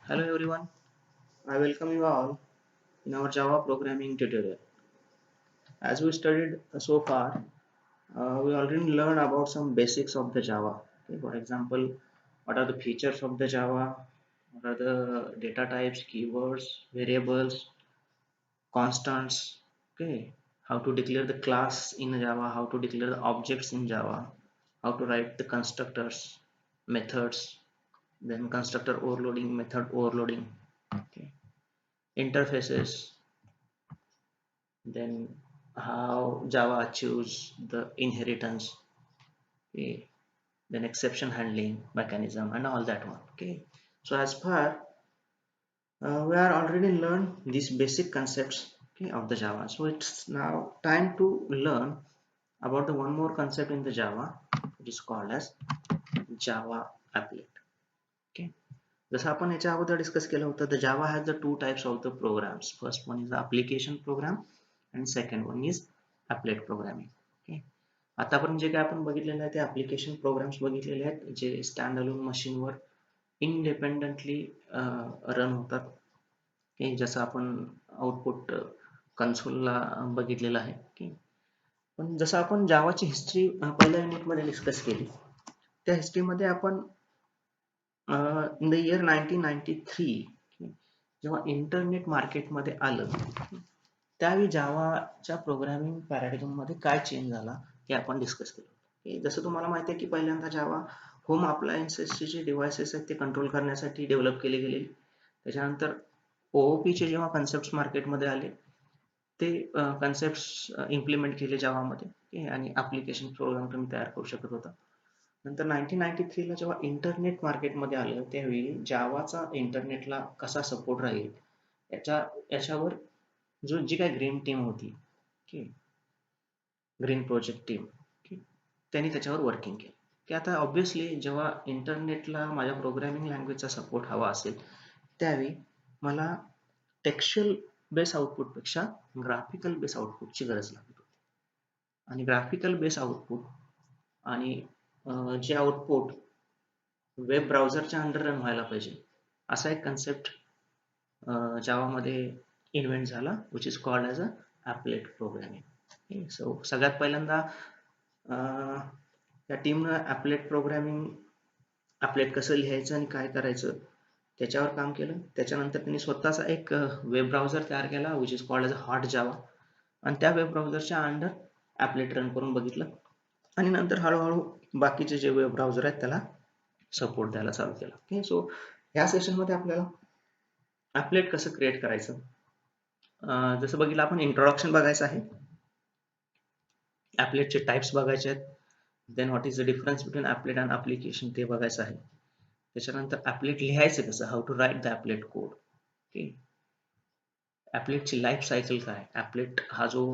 Hello everyone, I welcome you all in our Java programming tutorial. As we studied so far, we already learned about some basics of the Java. Okay, for example, what are the features of the Java, what are the data types, keywords, variables, constants, okay, how to declare the class in Java, how to declare the objects in Java, how to write the constructors, methods, then constructor overloading, method overloading, okay, interfaces, then how Java choose the inheritance, okay, then exception handling mechanism and all that one. Okay, so as far we are already learned these basic concepts, okay, of the Java. So it's now time to learn about the one more concept in the Java, which is called as Java applet. Okay, जसं आपण याच्या अगोदर discuss केलं होतं, the Java has the two types of the programs. First one is the application program and second one is applet programming. Okay, आतापर्यंत जे काय आपण बघितलेलं आहे ते ऍप्लिकेशन प्रोग्राम्स बघितलेले आहेत जे स्टँड अलोन मशीनवर इंडिपेंडंटली रन होतात. की जसं आपण आउटपुट कन्सोलला बघितलेलं आहे की पण जसं आपण जावाची हिस्ट्री पहिल्या युनिटमध्ये डिस्कस केली त्या हिस्ट्रीमध्ये आपण इन द इयर 1993 जेव्हा इंटरनेट मार्केटमध्ये आलं त्यावेळी जावाच्या प्रोग्रामिंग पॅराडिगम मध्ये काय चेंज झाला हे आपण डिस्कस केलं. जसं तुम्हाला माहिती आहे की पहिल्यांदा जावा होम अप्लायन्सेसचे जे डिव्हायसेस आहेत ते कंट्रोल करण्यासाठी डेव्हलप केले गेले. त्याच्यानंतर ओओपीचे जेव्हा कन्सेप्ट मार्केटमध्ये आले ते कन्सेप्ट इम्प्लिमेंट केले जावामध्ये आणि ऍप्लिकेशन प्रोग्राम तुम्ही तयार करू शकत होता. नंतर 1993 ला जेव्हा इंटरनेट मार्केटमध्ये आलं त्यावेळी जावाचा इंटरनेटला कसा सपोर्ट राहील याच्यावर जी काही ग्रीन टीम होती की ग्रीन प्रोजेक्ट टीम की त्यांनी त्याच्यावर वर्किंग केलं की आता ऑब्व्हियसली जेव्हा इंटरनेटला माझ्या प्रोग्रामिंग लँग्वेजचा सपोर्ट हवा असेल त्यावेळी मला टेक्स्च्युअल बेस आउटपुटपेक्षा ग्राफिकल बेस आउटपुटची गरज लागत होती. आणि ग्राफिकल बेस आउटपुट आणि जे आउटपुट वेब ब्राउझरच्या अंडर रन व्हायला पाहिजे असा एक कन्सेप्ट जावामध्ये इन्व्हेंट झाला which is called as a applet programming. So सगळ्यात पहिल्यांदा या टीमनं ॲपलेट प्रोग्रामिंग ॲपलेट कसं लिहायचं आणि काय करायचं त्याच्यावर काम केलं. त्याच्यानंतर त्यांनी स्वतःचा एक वेब ब्राउझर तयार केला which is called as a hot Java आणि त्या वेब ब्राउझरच्या अंडर ॲपलेट रन करून बघितलं आणि नंतर हळूहळू बाकीचे जे वेब ब्राउझर आहेत त्याला सपोर्ट द्यायला चालू केला. ओके, सो ह्या सेशनमध्ये आपल्याला ॲपलेट कसं क्रिएट करायचं जसं बघितलं आपण इंट्रोडक्शन बघायचं आहे, ॲपलेटचे टाइप्स बघायचे आहेत, then what is the difference between applet and application ते बघायचं आहे. त्याच्यानंतर ॲपलेट लिहायचं कसं, how to write the applet code. Okay, ॲपलेटची लाईफ सायकल काय, ॲपलेट हा जो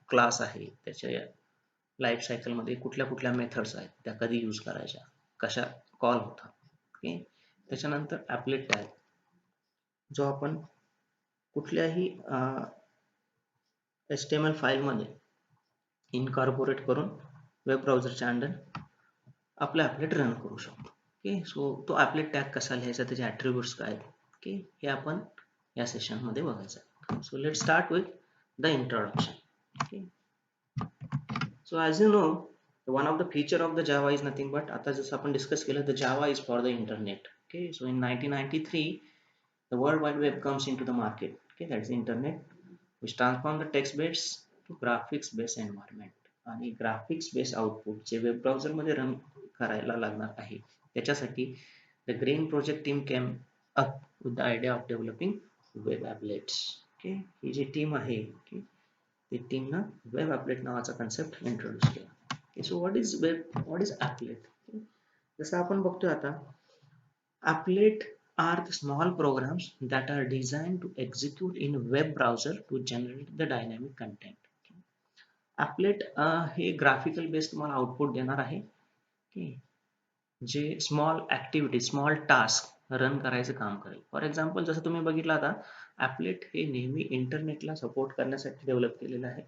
क्लास आहे त्याच्या लाईफ सायकलमध्ये कुठल्या कुठल्या मेथड्स आहेत त्या कधी यूज करायच्या, कशा कॉल होतात. ओके, त्याच्यानंतर ॲपलेट टॅग जो आपण कुठल्याही HTML फाईलमध्ये इनकॉर्पोरेट करून वेब ब्राउझरच्या अंडर आपलं ॲपलेट रन करू शकतो. ओके, सो तो ॲपलेट टॅग कसा लिहायचा, त्याचे ॲट्रिब्यूट्स काय आहेत, ओके, हे आपण या सेशनमध्ये बघायचं. So let start with the introduction. Okay, so as you know, one of the feature of the Java is nothing but आता जसं आपण डिस्कस केलं the Java is for the internet. Okay, so in 1993 the world wide web comes into the market. Okay, that's the internet which transform the text based to graphics based environment. आणि graphics based output जे web browser मध्ये run करायला लागणार आहे त्याच्यासाठी the green project team came up with the idea of developing web applets. Okay, ही जी team आहे ती टीमनं वेब ॲपलेट नावाचा कन्सेप्ट इंट्रोड्यूस केला. So what is applet. जसं आपण बघतोय आता ॲपलेट are the small programs that are designed to execute in web browser to generate the dynamic content. ॲपलेट हे ग्राफिकल बेस्ड तुम्हाला आउटपुट देणार आहे जे small activity small task run करायचं काम करेल. फॉर एक्झाम्पल जसं तुम्ही बघितलं आता ॲपलेट हे नेहमी इंटरनेटला सपोर्ट करण्यासाठी डेव्हलप केलेलं आहे,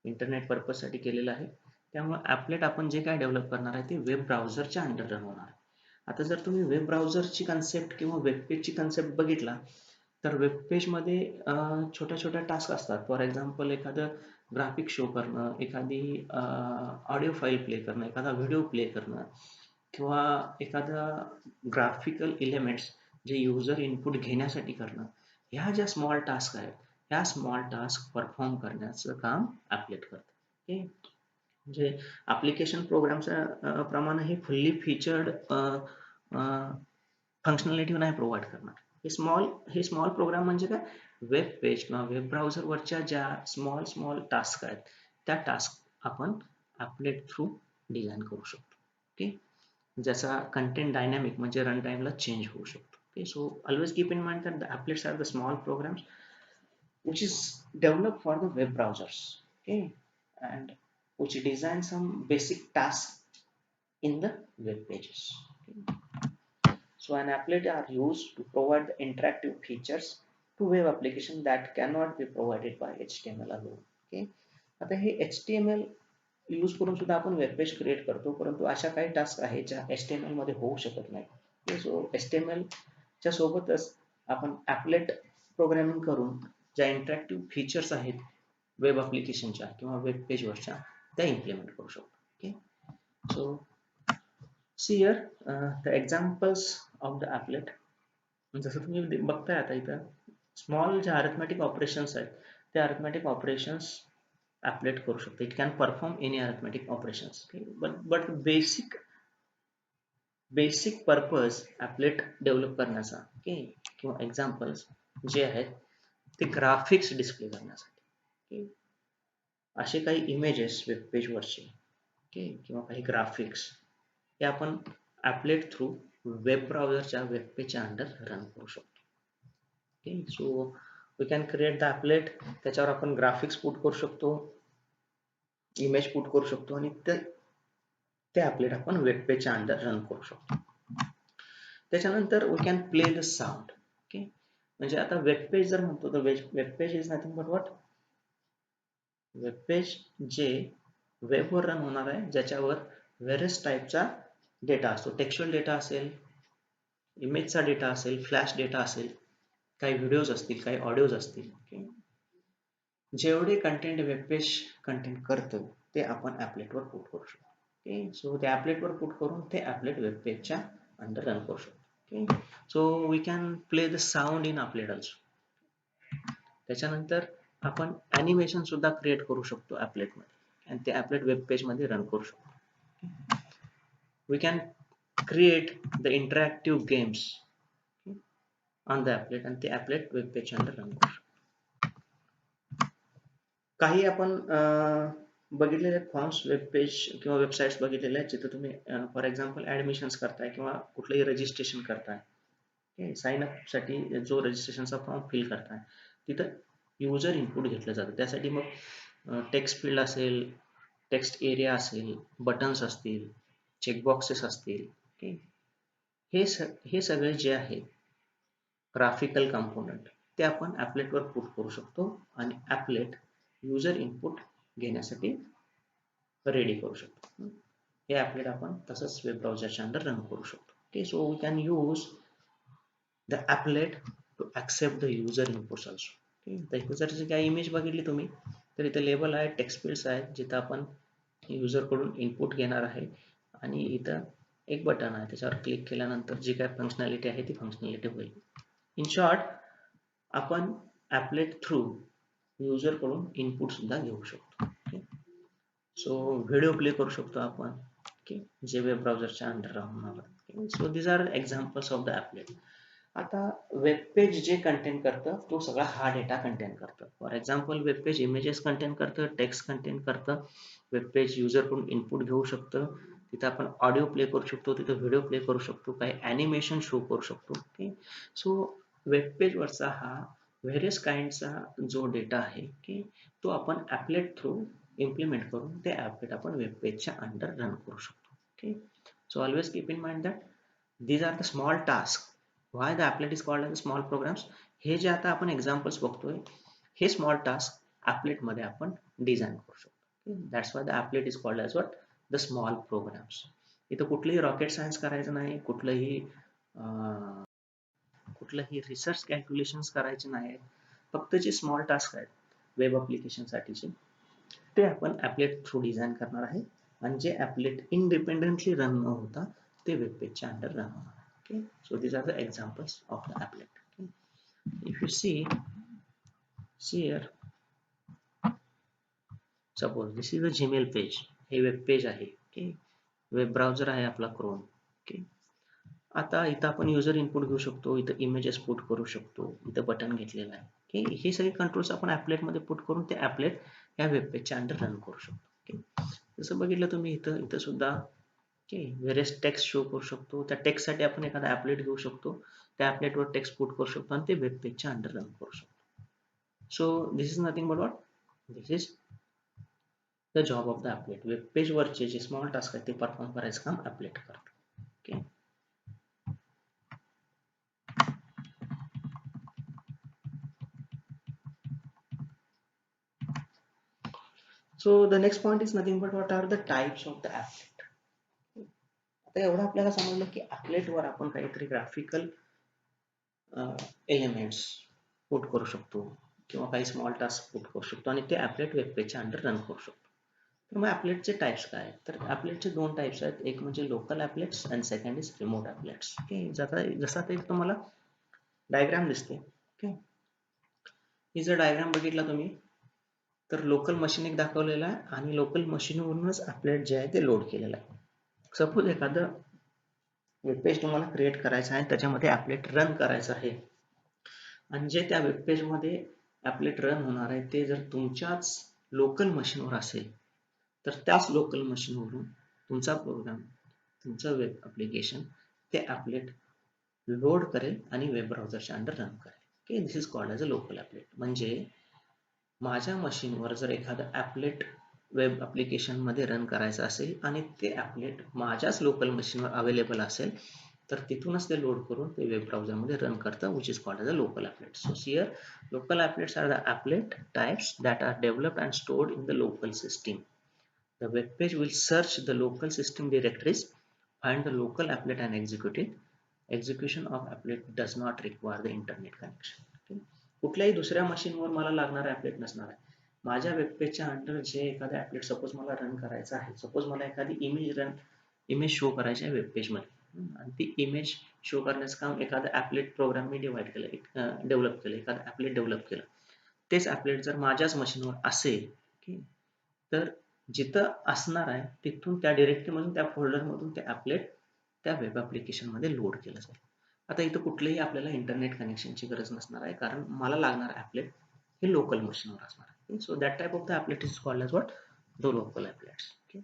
इंटरनेट पर्पजसाठी केलेलं आहे. त्यामुळे ॲपलेट आपण जे काय डेव्हलप करणार आहे ते वेब ब्राउझरच्या अंडर रन होणार आहे. आता जर तुम्ही वेब ब्राउझरची कन्सेप्ट किंवा वेब पेजची कन्सेप्ट बघितला तर वेब पेजमध्ये छोट्या छोट्या टास्क असतात. फॉर एक्झाम्पल एखादं ग्राफिक शो करणं, एखादी ऑडिओ फाईल प्ले करणं, एखादा व्हिडिओ प्ले करणं किंवा एखादा ग्राफिकल एलिमेंट्स जे युजर इनपुट घेण्यासाठी करणं. ह्या ज्या स्मॉल टास्क आहेत, ह्या स्मॉल टास्क परफॉर्म करण्याचं काम ॲपलेट करतं. ओके. म्हणजे ॲप्लिकेशन प्रोग्रामच्या प्रमाणे हे फुल्ली फीचर्ड फंक्शनॅलिटी नाही प्रोव्हाइड करणार. हे स्मॉल प्रोग्राम म्हणजे काय, वेब पेज किंवा वेब ब्राउझरवरच्या ज्या स्मॉल स्मॉल टास्क आहेत त्या टास्क आपण ॲपलेट थ्रू डिझाईन करू शकतो. ओके. ज्याचा कंटेंट डायनॅमिक म्हणजे रन टाइमला चेंज होऊ शकतो. Okay. So always keep in mind that the applets are the small programs which is developed for the web browsers, okay, and which design some basic tasks in the web pages. Okay. So an applet are used to provide the interactive features to web application that cannot be provided by HTML alone. Okay. आता हे HTML use करून सुद्धा आपण web page create करतो, परंतु अशा काही task आहेत ज्या HTML मध्ये होऊ शकत नाही. सो HTML च्या सोबतच आपण ॲपलेट प्रोग्रामिंग करून ज्या इंटरॅक्टिव्ह फीचर्स आहेत वेब ॲप्लिकेशनच्या किंवा वेब पेजवरच्या त्या इम्प्लिमेंट करू शकतो. Okay. So see here the examples of the applet. जसं तुम्ही बघताय आता इथं स्मॉल जे अरिथमॅटिक ऑपरेशन्स आहेत ते अरिथमॅटिक ऑपरेशन्स ॲपलेट करू शकते. It can perform any arithmetic operations. But basic purpose applet develop करण्याचा, ओके, किंवा एक्झाम्पल्स जे आहेत ते ग्राफिक्स डिस्प्ले करण्यासाठी. ओके. असे काही इमेजेस वेब पेजवरचे, ओके, किंवा काही ग्राफिक्स हे आपण ॲपलेट थ्रू वेब ब्राउझरच्या वेब पेजच्या अंडर रन करू शकतो. Okay. So we can create the applet, त्याच्यावर आपण ग्राफिक्स पुट करू शकतो, इमेज पुट करू शकतो आणि ते ॲपलेट आपण वेब पेजच्या अंडर रन करू शकतो. त्याच्यानंतर we can play the sound. Okay. म्हणजे आता वेब पेज जर म्हणतो तर web page is nothing but what, web page जे वेबवर रन होणार आहे, ज्याच्यावर व्हेरियस टाईपचा डेटा असतो. टेक्स्च्युअल डेटा असेल, इमेजचा डेटा असेल, फ्लॅश डेटा असेल, काही व्हिडिओज असतील, काही ऑडिओज असतील. ओके. जेवढे कंटेंट वेब पेज कंटेंट करतं ते आपण ॲपलेटवर पुट करू शकतो. ओके. सो ते ॲपलेटवर पुट करून ते ॲपलेट वेब पेजच्या अंडर रन करू शकतो. Okay. So we can play the sound in applet also. त्याच्यानंतर आपण ॲनिमेशन सुद्धा क्रिएट करू शकतो ॲपलेटमध्ये आणि ते ॲपलेट वेब पेजमध्ये रन करू शकतो. We can create the interactive games on the applet आणि ते ॲपलेट वेब पेजच्या अंडर रन करू शकतो. काही आपण बघितलेले फॉर्म्स वेब पेज किंवा वेबसाईट्स बघितलेले आहेत जिथे तुम्ही फॉर एक्झाम्पल ॲडमिशन्स करताय किंवा कुठलंही रजिस्ट्रेशन करताय. ओके. साइन अपसाठी जो रजिस्ट्रेशनचा फॉर्म फिल करताय तिथं युजर इनपुट घेतलं जातं. त्यासाठी मग टेक्स्ट फील्ड असेल, टेक्स्ट एरिया असेल, बटन्स असतील, चेकबॉक्सेस असतील. ओके. हे सगळे जे आहे ग्राफिकल कंपोनंट ते आपण ॲपलेटवर पुट करू शकतो आणि ॲपलेट युजर इनपुट घेण्यासाठी रेडी करू शकतो. हे ॲपलेट आपण तसंच वेब ब्राउझरच्या अंडर रन करू शकतो. Okay. So we can use the applet to accept the user inputs also. Okay. तर इथे जर काही इमेज बघितली तुम्ही तर इथे लेबल आहे, टेक्स्ट फील्ड्स आहेत जिथं आपण युजरकडून इनपुट घेणार आहे आणि इथं एक बटन आहे, त्याच्यावर क्लिक केल्यानंतर जी काय फंक्शनॅलिटी आहे ती फंक्शनॅलिटी होईल. इन शॉर्ट आपण ॲपलेट थ्रू युजरकडून इनपुट सुद्धा घेऊ शकतो. ओके. सो व्हिडिओ प्ले करू शकतो आपण, ओके, जे वेब ब्राउझरच्या अंडर राहणार. So these are examples of the applet. आता वेब पेज जे कंटेंट करतं तो सगळा हा डेटा कंटेंट करतं. For example web page images content करतं, टेक्स्ट कंटेंट करतं, वेब पेज युजरकडून इनपुट घेऊ शकतं, तिथं आपण ऑडिओ प्ले करू शकतो, तिथं व्हिडिओ प्ले करू शकतो, काही ॲनिमेशन शो करू शकतो. ओके. सो वेब पेजवरचा हा व्हेरियस काइंडचा जो डेटा आहे की तो आपण ॲपलेट थ्रू इम्प्लिमेंट करून ते ॲपलेट आपण वेब पेजच्या अंडर रन करू शकतो. Okay. So always keep in mind that these are the small tasks. Why the applet is called as small programs? हे जे आता आपण एक्झाम्पल्स बघतोय हे स्मॉल टास्क ॲपलेट मध्ये आपण डिझाईन करू शकतो. That's why the applet is called as what, the small programs. इथं कुठलंही रॉकेट सायन्स करायचं नाही, कुठलंही रिसर्च कॅल्क्युलेशन्स करायचे नाहीत. फक्त जे स्मॉल टास्क आहेत वेब ॲप्लिकेशन साठीचे ते आपण ॲपलेट थ्रू डिझाईन करणार आहे आणि जे ॲपलेट इंडिपेंडेंटली रन न होता ते वेब पेजच्या अंडर रन होणार आहे. Okay, so these are the examples of the applet. If you see here, suppose this is a Gmail page, हे वेब पेज आहे. ओके, वेब ब्राउझर आहे आपला क्रोम. ओके, आता इथं आपण युजर इनपुट घेऊ शकतो, इथं इमेजेस पुट करू शकतो, इथं बटन घेतलेलं आहे. ओके, हे सगळे कंट्रोल्स आपण ॲपलेट मध्ये पुट करून ते ॲपलेट या वेब पेजच्या अंडर रन करू शकतो. ओके, जसं बघितलं तुम्ही इथं सुद्धा ओके व्हेरियस टेक्स्ट शो करू शकतो. त्या टेक्स्टसाठी आपण एखादा ॲपलेट घेऊ शकतो, त्या ॲपलेटवर टेक्स्ट पुट करू शकतो आणि ते वेब पेजच्या अंडर रन करू शकतो. So this is nothing but what, this is the job of the applet. Web page वरचे जे स्मॉल टास्क आहेत ते परफॉर्म करायचं काम ॲपलेट करतो. Okay, so the next point is nothing but what are the types of the applet. आता एवढं आपल्याला समजलं की applet वर आपण काहीतरी ग्राफिकल एलिमेंट्स पुट करू शकतो किंवा काही स्मॉल टास्क पुट करू शकतो आणि ते ॲपलेट वेब पेजच्या अंडर रन करू शकतो. तर मग ॲपलेटचे टाइप्स काय आहेत? तर ॲपलेटचे दोन टाइप्स आहेत, एक म्हणजे लोकल ॲपलेट्स आणि second is remote applets. Okay, जसा ते तुम्हाला डायग्राम दिसते. ओके, ही जर डायग्राम बघितला तुम्ही तर लोकल मशीन एक दाखवलेला आहे आणि लोकल मशीनवरूनच ॲपलेट जे आहे ते लोड केलेलं आहे. सपोज एखादं वेब पेज तुम्हाला क्रिएट करायचं आहे, त्याच्यामध्ये ॲपलेट रन करायचं आहे आणि जे त्या वेब पेजमध्ये ॲपलेट रन होणार आहे ते जर तुमच्याच लोकल मशीनवर असेल तर त्याच लोकल मशीनवरून तुमचा प्रोग्राम, तुमचं वेब ॲप्लिकेशन ते ॲपलेट लोड करेल आणि वेब ब्राउझरच्या अंडर रन करेल. Okay, this is called as a local applet. म्हणजे माझ्या मशीनवर जर एखादं ॲपलेट वेब ॲप्लिकेशनमध्ये रन करायचं असेल आणि ते ॲपलेट माझ्याच लोकल मशीनवर अवेलेबल असेल तर तिथूनच ते लोड करून ते वेब ब्राउझरमध्ये रन करतं, which is called as a local applet. So here local applets are the applet types that are developed and stored in the local system. The web page will search the local system directories, find the local applet and execute it. Execution of applet does not require the internet connection. Okay. कुठल्याही दुसऱ्या मशीनवर मला लागणारा ॲपलेट नसणार आहे. माझ्या web पेजच्या under जे एखादा ॲपलेट सपोज मला रन करायचं आहे, सपोज मला एखादी इमेज शो करायची आहे वेब पेजमध्ये आणि ती इमेज शो करण्याचं काम एखादा ॲपलेट प्रोग्राम मी डेव्हलप केलं, एखादा ॲपलेट डेव्हलप केलं. तेच ॲपलेट जर माझ्याच मशीनवर असेल तर जिथं असणार आहे तिथून त्या डिरेक्टरीमधून त्या फोल्डरमधून ते ॲपलेट त्या वेब ॲप्लिकेशनमध्ये लोड केलं जाईल. आता इथं कुठलेही आपल्याला इंटरनेट कनेक्शनची गरज नसणार आहे कारण मला लागणार ॲपलेट हे लोकल मशीनवर असणार आहे. So that type of the applet is called as what, the local applets. Okay,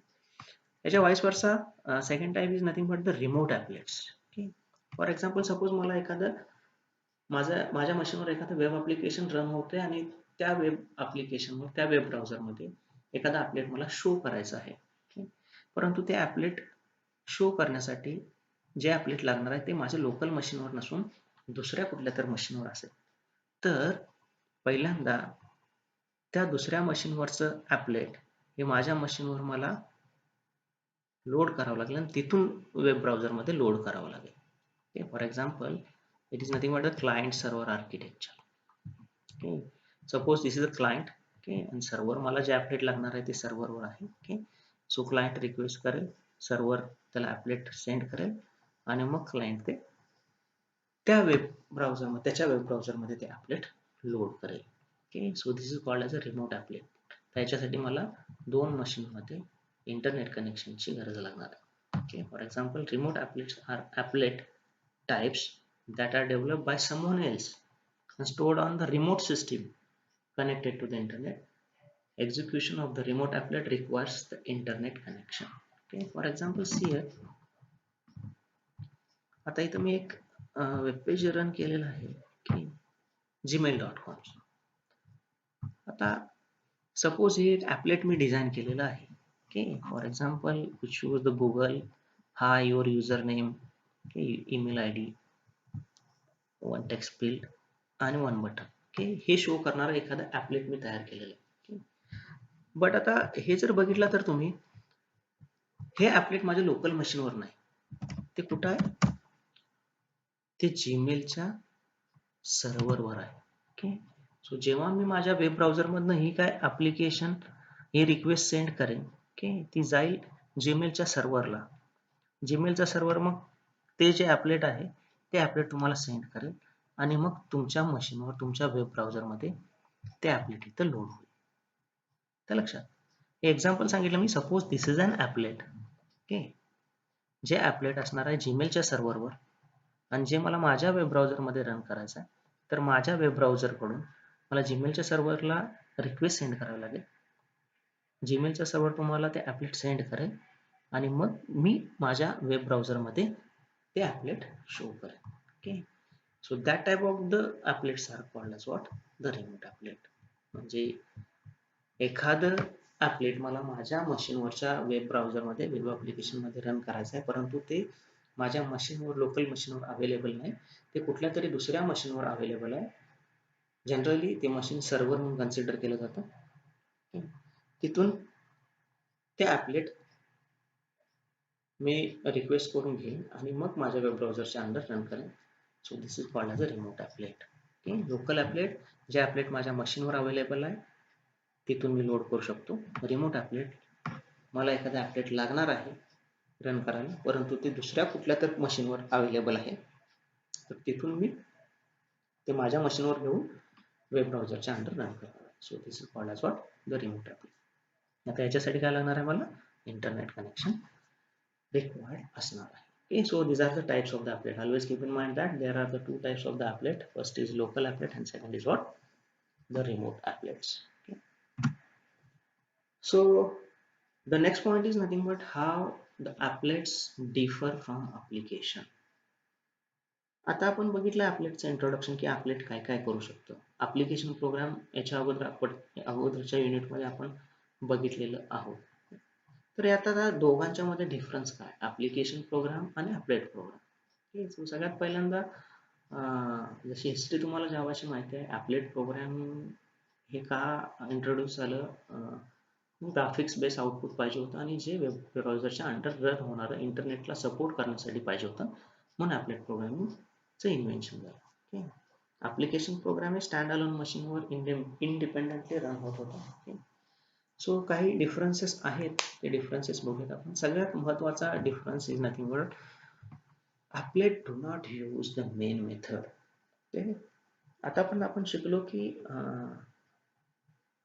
याच्या vice versa second type is nothing but the remote applets. Okay, for example suppose मला माझ्या मशीनवर एखादं वेब ॲप्लिकेशन रन होते आणि त्या web ॲप्लिकेशनवर, त्या web ब्राउझरमध्ये एखादा ॲपलेट मला शो करायचं आहे. परंतु ते ॲपलेट शो करण्यासाठी जे ॲपलेट लागणार आहे ते माझ्या लोकल मशीनवर नसून दुसऱ्या कुठल्या तर मशीनवर असेल. तर पहिल्यांदा त्या दुसऱ्या मशीनवरचं ॲपलेट हे माझ्या मशीनवर मला लोड करावं लागेल आणि तिथून वेब ब्राउझरमध्ये लोड करावं लागेल. Okay, for example it is nothing but a client server architecture. Okay, suppose this is a client. Okay, आणि सर्व्हर मला जे ॲपलेट लागणार आहे ते सर्व्हरवर आहे. ओके, सो क्लायंट रिक्वेस्ट करेल, सर्व्हर त्याला ॲपलेट सेंड करेल आणि मग क्लायंट ते त्या त्याच्या वेब ब्राउझरमध्ये ते ॲपलेट लोड करेल. Okay, so this is called as a remote applet. त्याच्यासाठी मला दोन मशीनमध्ये इंटरनेट कनेक्शनची गरज लागणार आहे. Okay, for example remote applets are applet types that are developed by someone else and stored on the remote system connected to the internet. Execution of the remote applet requires the internet connection. Okay, for example here आता इथं मी एक web page run केलेलं आहे की gmail.com. आता suppose हे एक ॲपलेट मी design केलेलं आहे. Okay, for example you choose the Google, high your user name, email I D, one text field आणि वन बटन. ओके, हे शो करणारं एखादं ॲपलेट मी तयार केलेलं आहे. बट आता हे जर बघितलं तर तुम्ही हे ॲपलेट माझ्या लोकल मशीनवर नाही, ते कुठं आहे, ते जीमेलच्या सर्व्हरवर आहे. ओके. सो जेव्हा मी माझ्या वेब ब्राउझरमधनं ही काय ॲप्लिकेशन ही रिक्वेस्ट सेंड करेन, ओके, ती जाईल जीमेलच्या सर्व्हरला. जीमेलचा सर्व्हर मग ते जे ॲपलेट आहे ते ॲपलेट तुम्हाला सेंड करेल आणि मग तुमच्या मशीनवर तुमच्या वेब ब्राउझरमध्ये ते ॲपलेट इथं लोड होईल. त्या लक्षात. हे एक्झाम्पल सांगितलं मी. Suppose this is an applet. Okay. जे ॲपलेट असणार आहे जीमेलच्या सर्व्हरवर आणि जे मला माझ्या वेब ब्राउझरमध्ये रन करायचं आहे. तर माझ्या वेब ब्राउझरकडून मला जीमेलच्या सर्व्हरला रिक्वेस्ट सेंड करावी लागेल. जीमेलचा सर्व्हर तुम्हाला ते ॲपलेट सेंड करेल आणि मग मी माझ्या वेब ब्राउझरमध्ये ते ॲपलेट शो करेल. Okay. So that type of the applets are called as what, the remote applet. म्हणजे एखादं ॲपलेट मला माझ्या मशीनवरच्या वेब ब्राउझरमध्ये वेब ॲप्लिकेशनमध्ये रन करायचं आहे, परंतु ते माझ्या मशीनवर लोकल मशीनवर अवेलेबल नाही, ते कुठल्या तरी दुसऱ्या मशीनवर अवेलेबल आहे. जनरली ते मशीन सर्व्हर म्हणून कन्सिडर केलं जातं. तिथून ते ॲपलेट मी रिक्वेस्ट करून घेईन आणि मग माझ्या वेब ब्राउझरच्या अंडर रन करेन. So this is called as a remote applet. Okay. Local applet, जे ॲपलेट माझ्या मशीनवर अवेलेबल आहे तिथून मी लोड करू शकतो. रिमोट ॲपलेट, मला एखादा ॲपलेट लागणार आहे रन करायला, परंतु ते दुसऱ्या कुठल्या तर मशीनवर अवेलेबल आहे, तर तिथून मी ते माझ्या मशीनवर घेऊन वेब ब्राउझरच्या अंडर रन करणार. So this is called as what, the remote applet. आता याच्यासाठी काय लागणार आहे, मला इंटरनेट कनेक्शन रिक्वायर्ड असणार आहे. Okay, so these are the types of the applet. Always keep in mind that there are the two types of the applet. First is local applet and second is what, the remote applets. Okay. So the next point is nothing but how the applets differ from application. आता आपण बघितलं ॲपलेटचं introduction की ॲपलेट काय काय करू शकतो. Application programme याच्या अगोदरच्या युनिटमध्ये आपण बघितलेलं आहोत. तर आता दोघांच्या मध्ये डिफरन्स काय, ॲप्लिकेशन प्रोग्राम आणि ॲपलेट प्रोग्राम. सो सगळ्यात पहिल्यांदा जशी हिस्ट्री तुम्हाला जावाची माहिती आहे, ॲपलेट प्रोग्राम हे का इंट्रोड्यूस झालं, ग्राफिक्स बेस आउटपुट पाहिजे होतं आणि जे वेब ब्राउझरच्या अंडर रन होणारं इंटरनेटला सपोर्ट करण्यासाठी पाहिजे होतं, म्हणून ॲपलेट प्रोग्रामिंगचं इन्व्हेन्शन झालं. ओके. ॲप्लिकेशन प्रोग्राम हे स्टँड अलोन मशीनवर इंडिपेंडेंटली रन होत होता. ओके. सो काही डिफरन्सेस आहेत, ते डिफरन्सेस बघूयात आपण. सगळ्यात महत्त्वाचा difference is nothing but applet do not use the main method. आता पण आपण शिकलो की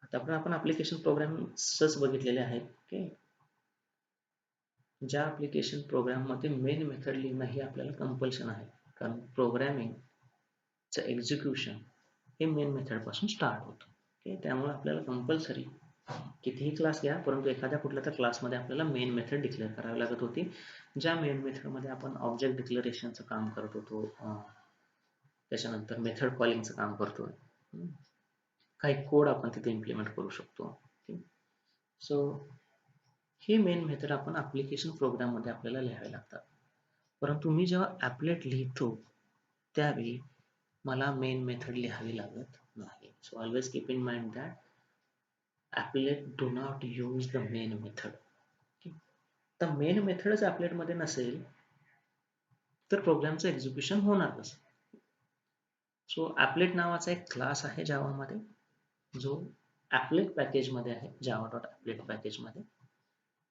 आता पण आपण ॲप्लिकेशन प्रोग्राम्सच बघितलेले आहेत. ओके. ज्या ॲप्लिकेशन प्रोग्राममध्ये मेन मेथड लिहिणं हे आपल्याला कंपल्शन आहे, कारण प्रोग्रामिंगचं एक्झिक्युशन हे मेन मेथडपासून स्टार्ट होतं. ओके. त्यामुळे आपल्याला कंपल्सरी कितीही क्लास घ्या, परंतु एखाद्या कुठल्या तर क्लासमध्ये आपल्याला मेन मेथड डिक्लेअर करावी लागत होती. ज्या मेन मेथडमध्ये आपण ऑब्जेक्ट डिक्लेरेशनचं काम करत होतो, त्याच्यानंतर मेथड कॉलिंगचं काम करतो, काही कोड आपण तिथे इम्प्लिमेंट करू शकतो. सो हे मेन मेथड आपण ॲप्लिकेशन प्रोग्राममध्ये आपल्याला लिहावे लागतात. परंतु मी जेव्हा ॲपलेट लिहितो त्यावेळी मला मेन मेथड लिहावी लागत नाही. So always keep in mind that applet do not use the main method. तर मेन मेथडच ॲपलेटमध्ये नसेल तर प्रोग्रामचं एक्झिक्युशन होणार कसं. सो ॲपलेट नावाचा एक क्लास आहे जावामध्ये, जो ॲपलेट पॅकेजमध्ये आहे, java.applet पॅकेजमध्ये.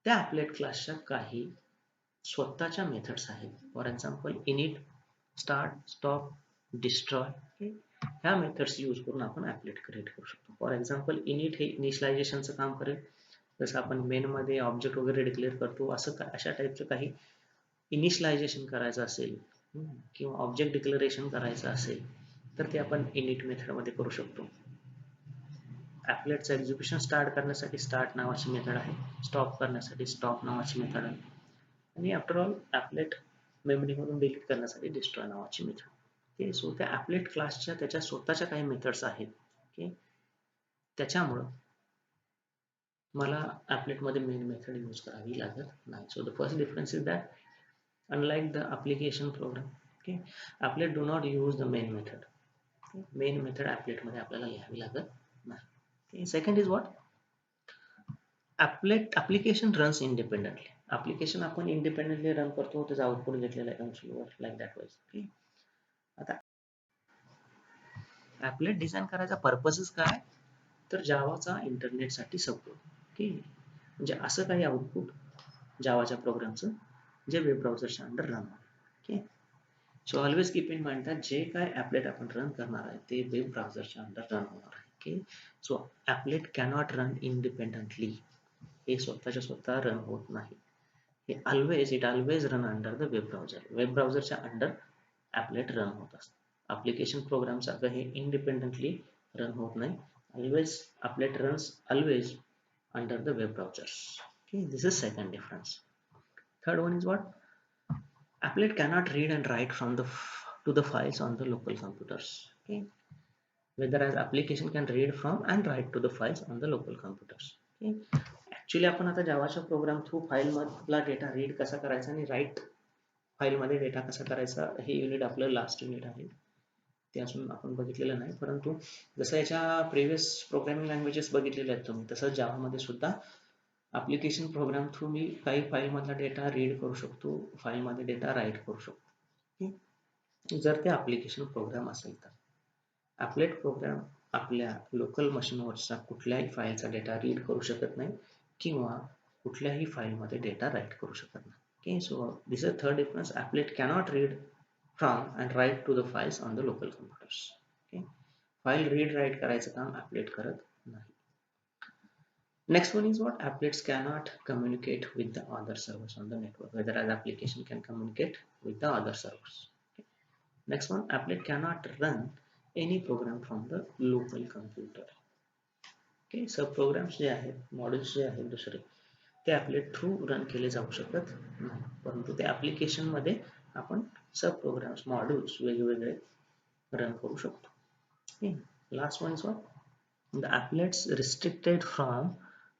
त्या ॲपलेट क्लासच्या काही स्वतःच्या मेथड्स आहेत. For example init, start, stop, destroy, ह्या मेथड्स यूज करून आपण ॲपलेट क्रिएट करू शकतो. फॉर एक्झाम्पल इनिट हे इनिशियलायझेशनचं काम करेल. जसं आपण मेनमध्ये ऑब्जेक्ट वगैरे डिक्लेअर करतो, अशा टाईपचं काही इनिशियलायझेशन करायचं असेल किंवा ऑब्जेक्ट डिक्लेरेशन करायचं असेल तर ते आपण इनिट मेथडमध्ये करू शकतो. ॲपलेटचं एक्झिक्युशन स्टार्ट करण्यासाठी स्टार्ट नावाची मेथड आहे, स्टॉप करण्यासाठी स्टॉप नावाची मेथड आहे, आणि आफ्टर ऑल ॲपलेट मेमरीमधून डिलीट करण्यासाठी डिस्ट्रॉय नावाची मेथड. ओके. सो त्या ॲपलेट क्लासच्या त्याच्या स्वतःच्या काही मेथड्स आहेत. ओके. त्याच्यामुळं मला ॲपलेटमध्ये मेन मेथड यूज करावी लागत नाही. So the first difference is that unlike the application program, okay, applet do not use the main method. Main method ॲपलेटमध्ये आपल्याला लिहावी लागत नाही. Second is what, applet application runs independently. Application आपण independently run करतो, त्याचा आउटपुट घेतलेला आहे कन्सोलवर, लाईक दॅट वाईज. ओके. आता ॲपलेट डिझाईन करायचा पर्पजच काय, तर जावाचा इंटरनेटसाठी सपोर्ट. ओके. म्हणजे असं काही आउटपुट जावाच्या प्रोग्रामचं जे वेब ब्राउझरच्या अंडर रन होईल. Okay. So always keep in mind that जे काय ॲपलेट आपण रन करणार आहे ते वेब ब्राउझरच्या अंडर रन होणार आहे. Okay. So applet cannot run independently, हे स्वतःच्या स्वतः रन होत नाही. हे it always run under the web browser. Web ब्राउझरच्या अंडर ॲपलेट रन होत असतं. ॲप्लिकेशन प्रोग्राम सारखं हे इंडिपेंडंटली रन होत नाही. Always applet runs always under the web browsers. Okay, this is second difference. Third one is what? Applet cannot read and write from to the files on the local computers. Okay, whereas application can read from and write to the files on the local computers. Okay, actually आपण आता जावाच्या programme through file मधला data read कसा करायचा आणि right file मध्ये data कसा करायचा हे युनिट आपलं लास्ट युनिट आहे, ते अजून आपण बघितलेलं नाही. परंतु जसं याच्या प्रिव्हियस प्रोग्रामिंग लँग्वेजेस बघितलेले आहेत तुम्ही, तसं जावामध्ये सुद्धा ॲप्लिकेशन प्रोग्राम थ्रू मी काही फाईलमधला डेटा रीड करू शकतो, फाईलमध्ये डेटा राईट करू शकतो. जर ते ॲप्लिकेशन प्रोग्राम असेल तर. ॲपलेट प्रोग्राम आपल्या लोकल मशीनवरचा कुठल्याही फाईलचा डेटा रीड करू शकत नाही किंवा कुठल्याही फाईलमध्ये डेटा राईट करू शकत नाही. Okay, so this is third difference. Applet cannot read from and write to the files on the local computers. Okay, file read write करायचं काम ॲपलेट करत नाही. Next one is what? Applets cannot communicate with the other servers on the network, whereas application can communicate with the other servers. Okay. Next one, applet cannot run any program from the local computer. Okay, sub programs जे आहेत, modules जे आहेत दुसरे, ते applet through run केले जाऊ शकत नाही, परंतु ते application मध्ये आपण सब प्रोग्राम्स मॉड्यूल्स वेगवेगळे रन करू शकतो. Okay. Last one is what? The applets restricted from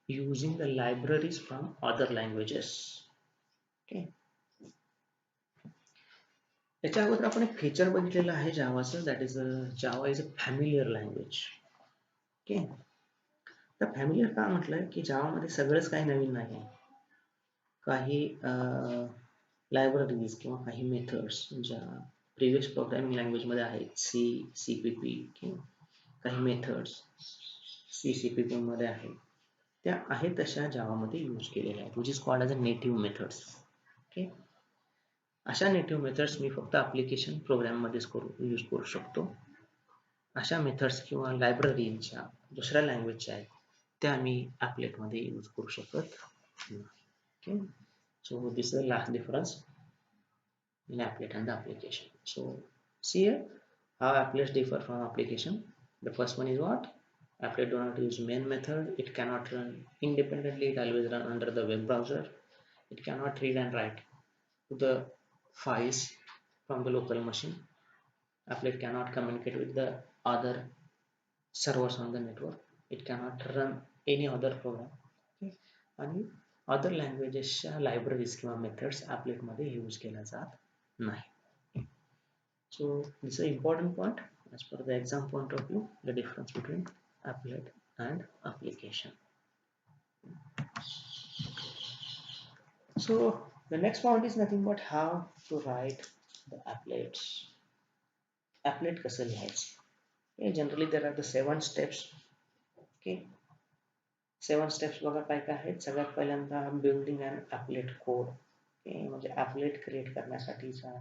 using the libraries from other languages. Okay. याच्या अगोदर आपण एक फीचर बघितलेलं आहे जावाचं, that is Java is a familiar language. Okay, तर फॅमिलियर का म्हटलंय की जावामध्ये सगळंच काही नवीन नाही. काही लायब्ररीज किंवा काही मेथड्स ज्या प्रिव्हियस प्रोग्रामिंग लँग्वेजमध्ये आहेत, CPP किंवा काही मेथड्स CPP मध्ये आहेत, त्या आहेत तशा जावामध्ये यूज केलेल्या आहेत, which is called as a native methods. Okay, अशा नेटिव्ह मेथड्स मी फक्त ॲप्लिकेशन प्रोग्राममध्येच यूज करू शकतो. अशा मेथड्स किंवा लायब्ररीच्या दुसऱ्या लँग्वेजच्या आहेत त्या मी ॲपलेटमध्ये यूज करू शकत नाही. Okay, so this is the last difference in applet and the application. So see here how applets differ from application. The first one is what? Applet do not use main method. It cannot run independently. It always run under the web browser. It cannot read and write to the files from the local machine. Applet cannot communicate with the other servers on the network. It cannot run any other program. Okay. आणि other लँग्वेजेसच्या libraries किंवा methods ॲपलेटमध्ये use केल्या जात नाही. So this is an important point as per the exam point of view, the difference between applet and application. So the next point is nothing but how to write the applets. Applet कसं लिहायचं? Okay, generally there are the 7 steps. Okay, 7 steps बघा काय काय आहेत. सगळ्यात पहिल्यांदा building and applet code. म्हणजे ॲपलेट create करण्यासाठीचा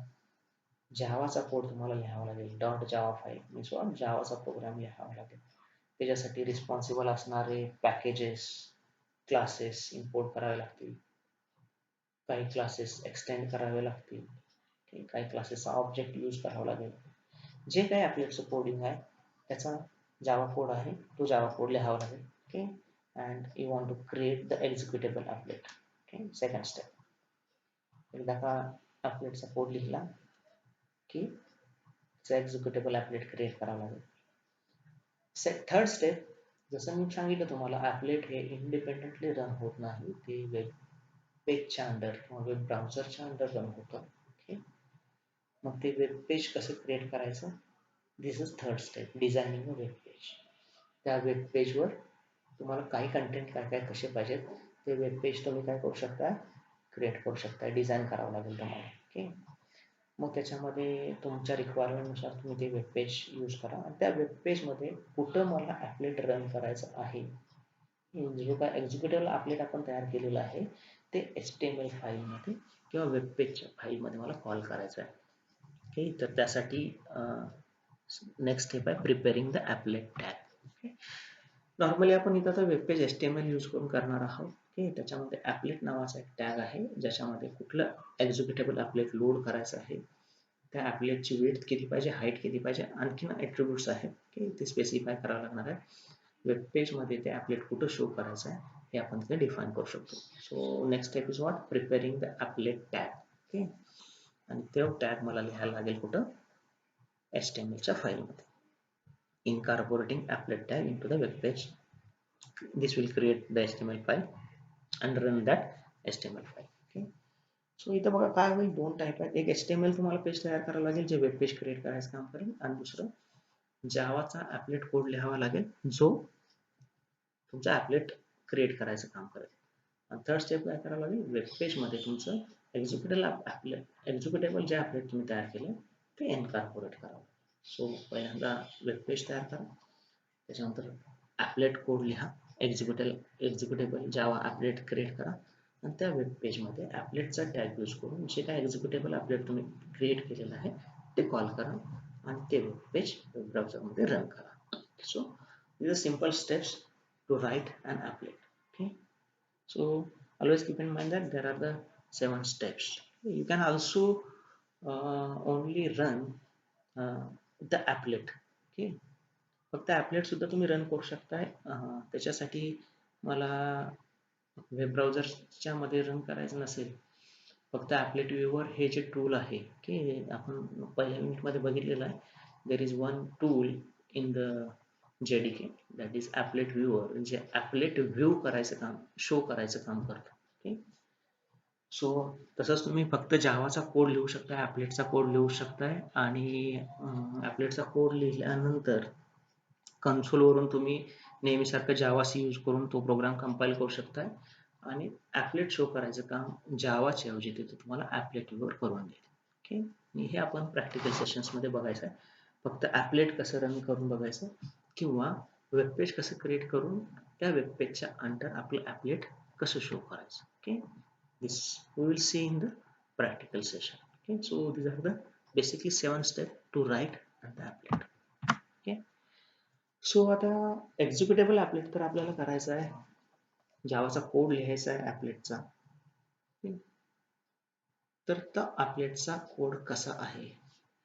जावाचा कोड तुम्हाला लिहावा लागेल. .java फाईल मीन्स जावाचा प्रोग्राम लिहावा लागेल. त्याच्यासाठी रिस्पॉन्सिबल असणारे पॅकेजेस, क्लासेस इम्पोर्ट करावे लागतील, काही क्लासेस एक्सटेंड करावे लागतील, काही क्लासेसचा ऑब्जेक्ट यूज करावा लागेल. जे काही ॲपलेटचं कोडिंग आहे त्याचा जावा कोड आहे, तो जावा कोड लिहावा लागेल. Okay, and you want to create the executable applet. Okay, second step. एकदा का appletचा कोड लिहिला की एक्झिक्युटेबल ॲपलेट क्रिएट करावं लागेल. थर्ड स्टेप, जसं मी सांगितलं तुम्हाला, ॲपलेट हे इंडिपेंडेंटली रन होत नाही, ते वेब पेजच्या अंडर किंवा वेब ब्राउझरच्या अंडर रन होतं. ओके, मग ते वेब पेज कसं क्रिएट करायचं, this is third step, designing a web page. त्या वेब पेजवर तुम्हाला काही कंटेंट काय काय कसे पाहिजेत ते वेब पेज तुम्ही काय करू शकता, क्रिएट करू शकता, डिझाईन करावं लागेल तुम्हाला. ओके, मग त्याच्यामध्ये तुमच्या रिक्वायरमेंटनुसार तुम्ही ते वेब पेज यूज करा आणि त्या वेब पेजमध्ये कुठं मला ॲपलेट रन करायचं आहे, जो काय एक्झिक्युटिव्ह ॲपलेट आपण तयार केलेलं आहे ते HTML फाईलमध्ये किंवा वेब पेजच्या फाईलमध्ये मला कॉल करायचं आहे. ओके, तर त्यासाठी नेक्स्ट स्टेप आहे preparing the applet tag. Normally आपण इथं तर वेब पेज HTML यूज करून करणार आहोत. ओके, त्याच्यामध्ये ॲपलेट नावाचा एक टॅग आहे ज्याच्यामध्ये कुठलं एक्झिक्युटेबल ॲपलेट लोड करायचं आहे, त्या ॲपलेटची विड्थ किती पाहिजे, हाईट किती पाहिजे, आणखीन ॲट्रिब्यूट्स आहेत की ते स्पेसिफाय करावं लागणार आहे. वेब पेजमध्ये ते ॲपलेट कुठं शो करायचं आहे हे आपण तिथे डिफाईन करू शकतो. So next step is what, preparing the applet tag. Okay, आणि तो टॅग मला लिहायला लागेल कुठं, HTMLच्या फाईलमध्ये. Incorporating applet tag into the web page. This will create the HTML file and run that HTML file. Okay. So इथं बघा काय होईल, दोन टाईप आहेत. एक HTML तुम्हाला पेज तयार करावं लागेल जे वेब पेज क्रिएट करायचं काम करेल, आणि दुसरं जावाचा ॲपलेट कोड लिहावा लागेल जो तुमचा ॲपलेट क्रिएट करायचं काम करेल. आणि थर्ड स्टेप काय करावं लागेल, वेब पेजमध्ये तुमचं एक्झिक्युटेबल जे ॲपलेट तुम्ही तयार केलं ते इनकॉर्पोरेट करावं. सो पहिल्यांदा वेब पेज तयार करा, त्याच्यानंतर ॲपलेट कोड लिहा, एक्झिक्युटेबल जावा ॲपलेट क्रिएट करा आणि त्या वेब पेजमध्ये ॲपलेटचा टॅग यूज करून जे काय एक्झिक्युटेबल ॲपलेट तुम्ही क्रिएट केलेलं आहे ते कॉल करा आणि ते वेब पेज वेब ब्राउझरमध्ये रन करा. So these are simple steps to write an applet. Okay, so always keep in mind that there are the 7 steps. You can also only run uh, the applet. Okay, फक्त ॲपलेट सुद्धा तुम्ही run करू शकताय. त्याच्यासाठी मला web ब्राउझरच्या मध्ये run करायचं नसेल, फक्त ॲपलेट व्ह्यूवर हे जे टूल आहे की आपण पहिल्या मिनिटमध्ये बघितलेलं आहे, there is one tool in the JDK that is applet viewer, जे ॲपलेट व्ह्यू करायचं काम, शो करायचं काम करतं. ओके, सो तसंच तुम्ही फक्त जावाचा कोड लिहू शकताय, ॲपलेटचा कोड लिहू शकताय आणि ॲपलेटचा कोड लिहिल्यानंतर कन्सोलवरून तुम्ही नेहमीसारखं जावा सी यूज करून तो प्रोग्राम कंपाईल करू शकताय आणि ॲपलेट शो करायचं काम जावाच्या ऐवजी तिथे तुम्हाला ॲपलेट व्ह्यूवर करून देईल. ओके, आणि हे आपण प्रॅक्टिकल सेशन्समध्ये बघायचं आहे. फक्त ॲपलेट कसं रन करून बघायचं किंवा वेब पेज कसं क्रिएट करून त्या वेब पेजच्या अंडर आपलं ॲपलेट कसं शो करायचं. Okay, this we will see in the practical session. Okay, so these are the basically 7 step to write the applet. Okay, so आता एक्झिक्युटेबल ॲपलेट तर आपल्याला करायचं आहे, जावाचा कोड लिहायचा आहे ॲपलेटचा. तर त्या ॲपलेटचा कोड कसा आहे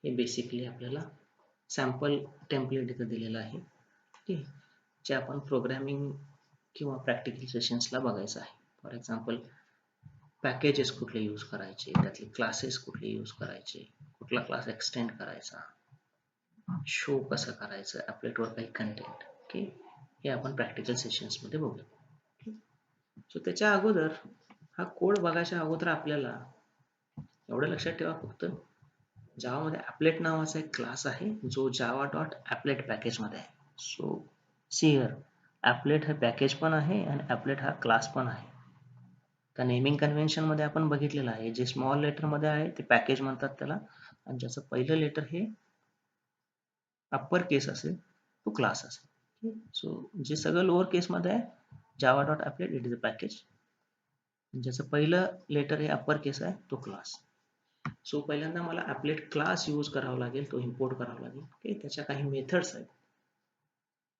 हे बेसिकली आपल्याला सॅम्पल टेम्पलेट इथं दिलेलं आहे. ओके, जे आपण प्रोग्रामिंग किंवा प्रॅक्टिकल सेशन्सला बघायचं आहे. फॉर एक्झाम्पल पॅकेजेस कुठले यूज करायचे, त्यातले क्लासेस कुठले यूज करायचे, कुठला क्लास एक्सटेंड करायचा, शो कसं करायचं ॲपलेटवर काही कंटेंट. ओके, हे आपण प्रॅक्टिकल सेशन्समध्ये बघूया. सो त्याच्या अगोदर हा कोड बघायच्या अगोदर आपल्याला एवढं लक्षात ठेवा, फक्त जावामध्ये ॲपलेट नावाचा एक क्लास आहे जो जावा डॉट ॲपलेट पॅकेजमध्ये आहे. सो सी हिअर, ॲपलेट हे पॅकेज पण आहे आणि ॲपलेट हा क्लास पण आहे. त्या नेमिंग कन्व्हेन्शनमध्ये आपण बघितलेलं आहे, जे स्मॉल लेटरमध्ये आहे ते पॅकेज म्हणतात त्याला, आणि ज्याचं पहिलं लेटर हे अप्पर केस असेल तो क्लास असेल. सो जे सगळं लोअर केसमध्ये आहे Java dot applet it is a package, ज्याचं पहिलं लेटर हे अप्पर केस आहे तो क्लास. सो पहिल्यांदा मला ॲपलेट क्लास यूज करावा लागेल, तो इम्पोर्ट करावा लागेल. ओके, त्याच्या काही मेथड्स आहेत,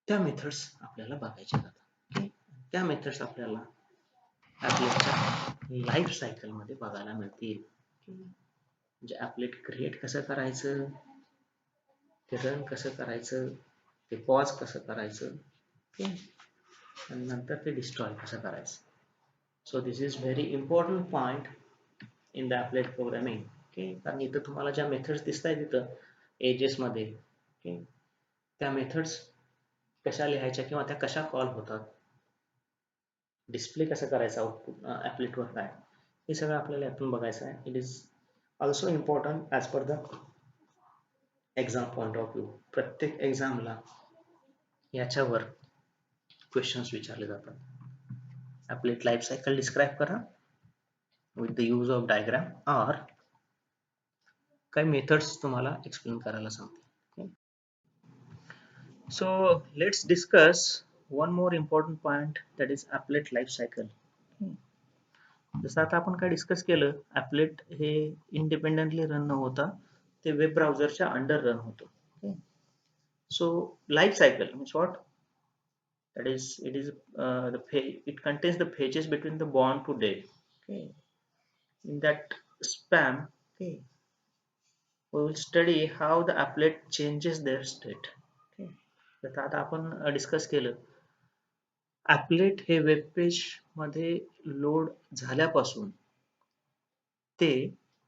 त्या मेथड्स आपल्याला बघायच्या आहेत. ओके, त्या मेथड्स आपल्याला ॲपलेटच्या लाईफ सायकलमध्ये बघायला मिळतील. म्हणजे ॲपलेट क्रिएट कसं करायचं, ते रन कसं करायचं, ते पॉज कसं करायचं, ओके, आणि नंतर ते डिस्ट्रॉय कसं करायचं. So this is very important point in the applet programming. Okay, कारण इथं तुम्हाला ज्या मेथड्स दिसत आहेत तिथं एजेसमध्ये, ओके, त्या मेथड्स कशा लिहायच्या किंवा त्या कशा कॉल होतात, डिस्प्ले कसं करायचं आउटपुट ॲपलेटवर काय, हे सगळं आपल्याला यातून बघायचं आहे. It is also important as per the exam point of view. प्रत्येक एक्झामला याच्यावर क्वेश्चन्स विचारले जातात. ॲपलेट लाईफ सायकल डिस्क्राईब करा, with the use of diagram or काही मेथड्स तुम्हाला एक्सप्लेन करायला सांगते. So let's discuss one more important point, that is applet life cycle. जसं आता आपण काय डिस्कस केलं, applet हे इंडिपेंडेंटली रन न होता ते वेब ब्राउझरच्या अंडर रन होतो. So life cycle means what? That is, it contains the pages between the born to dead. Okay. In that span, okay, we will study how the applet changes their state. Okay. तर आता आपण discuss केलं, applet हे web page मध्ये load झाल्यापासून ते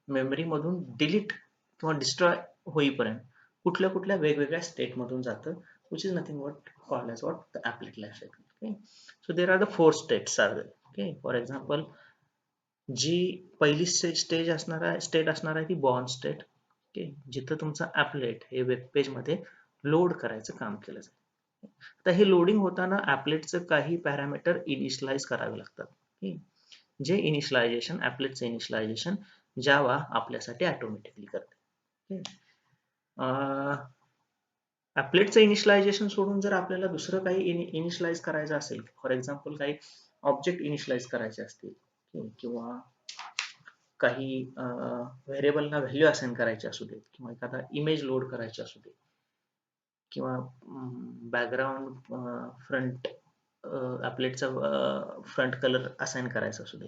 memory मधून delete किंवा डिस्ट्रॉय होईपर्यंत कुठल्या कुठल्या वेगवेगळ्या स्टेट मधून जातं, which is nothing but called as what the applet life cycle. Okay. So there are the 4 states are there. Okay. For example, जी पहिली स्टेट असणार आहे ती बॉर्न स्टेट. ओके, जिथं तुमचा ॲपलेट हे वेब पेज मध्ये लोड करायचं काम केलं जातं. तर हे लोडिंग होताना ॲपलेटचं काही पॅरामीटर इनिशियलाइज करावे लागतात. ओके, जे इनिशियलायझेशन, ॲपलेटचं इनिशियलायझेशन जावा आपल्यासाठी ऑटोमॅटिकली करते. ॲपलेटचं इनिशियलायझेशन सोडून जर आपल्याला दुसरं काही इनिशियलाइज करायचं असेल, फॉर एक्झाम्पल काही ऑब्जेक्ट इनिशियलाइज करायचे असतील किंवा काही व्हेरिएबलना व्हॅल्यू असाइन करायची असू दे, किंवा एखादा इमेज लोड करायची असू दे, किंवा बॅकग्राऊंड फ्रंट ॲपलेटचा फ्रंट कलर असाइन करायचा असू दे,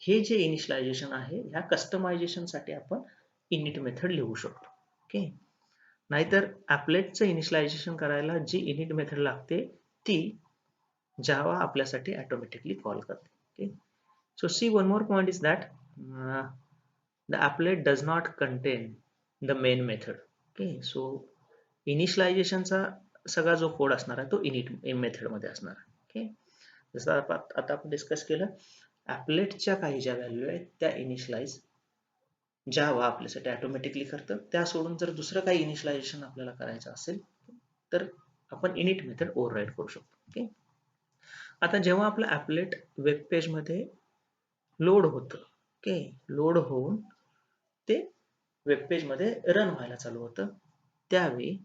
हे जे इनिशियलायझेशन आहे ह्या कस्टमायझेशनसाठी आपण इनिट मेथड लिहू शकतो. ओके, नाहीतर ॲपलेटचं इनिशियलायझेशन करायला जी इनिट मेथड लागते ती जावा आपल्यासाठी ऑटोमॅटिकली कॉल करते. Okay, so see, one more point is that the applet does not contain the main method. Okay, so इनिशियलायझेशनचा सगळा जो कोड असणार आहे तो इनिट मेथड मध्ये असणार आहे. ओके, जसं आता आपण डिस्कस केलं, ॲपलेटच्या काही ज्या व्हॅल्यू आहेत त्या इनिशियलाइज जावा आपल्यासाठी ऑटोमॅटिकली करतं. त्या सोडून जर दुसरं काही इनिशियलायझेशन आपल्याला करायचं असेल तर आपण इनिट मेथड ओव्हरराईड करू शकतो. ओके, आता जेव्हा आपलं ॲपलेट वेब पेज मध्ये लोड होतं, ओके, लोड होऊन ते वेब पेज मध्ये रन व्हायला चालू होतं, त्यावेळी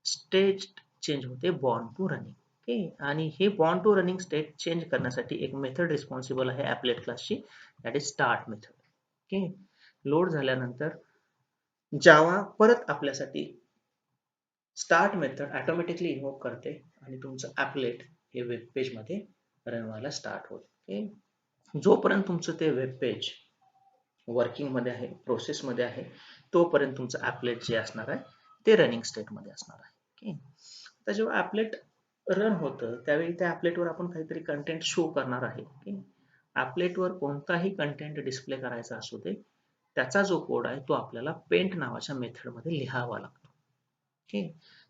स्टेट चेंज होते बॉर्न टू रनिंग. ओके, आणि हे born to running state change करण्यासाठी एक मेथड रिस्पॉन्सिबल आहे ॲपलेट क्लासची, that is start method. Okay, load झाल्यानंतर जावा परत आपल्यासाठी स्टार्ट मेथड ऑटोमॅटिकली इन्व्होक करते आणि तुमचं ॲपलेट हे वेब पेज मध्ये रन व्हायला स्टार्ट होते. ओके, जोपर्यंत तुमचं ते वेब पेज वर्किंग मध्ये आहे, प्रोसेस मध्ये आहे, तोपर्यंत तुमचं ॲपलेट जे असणार आहे ते रनिंग स्टेट मध्ये असणार आहे. ओके, तर जेव्हा ॲपलेट रन होतं त्यावेळी त्या ॲपलेटवर आपण काहीतरी कंटेंट शो करणार आहे. ओके, ॲपलेटवर कोणताही कंटेंट डिस्प्ले करायचा असू दे, त्याचा जो कोड आहे तो आपल्याला पेंट नावाच्या मेथड मध्ये लिहावा लागतो. ओके,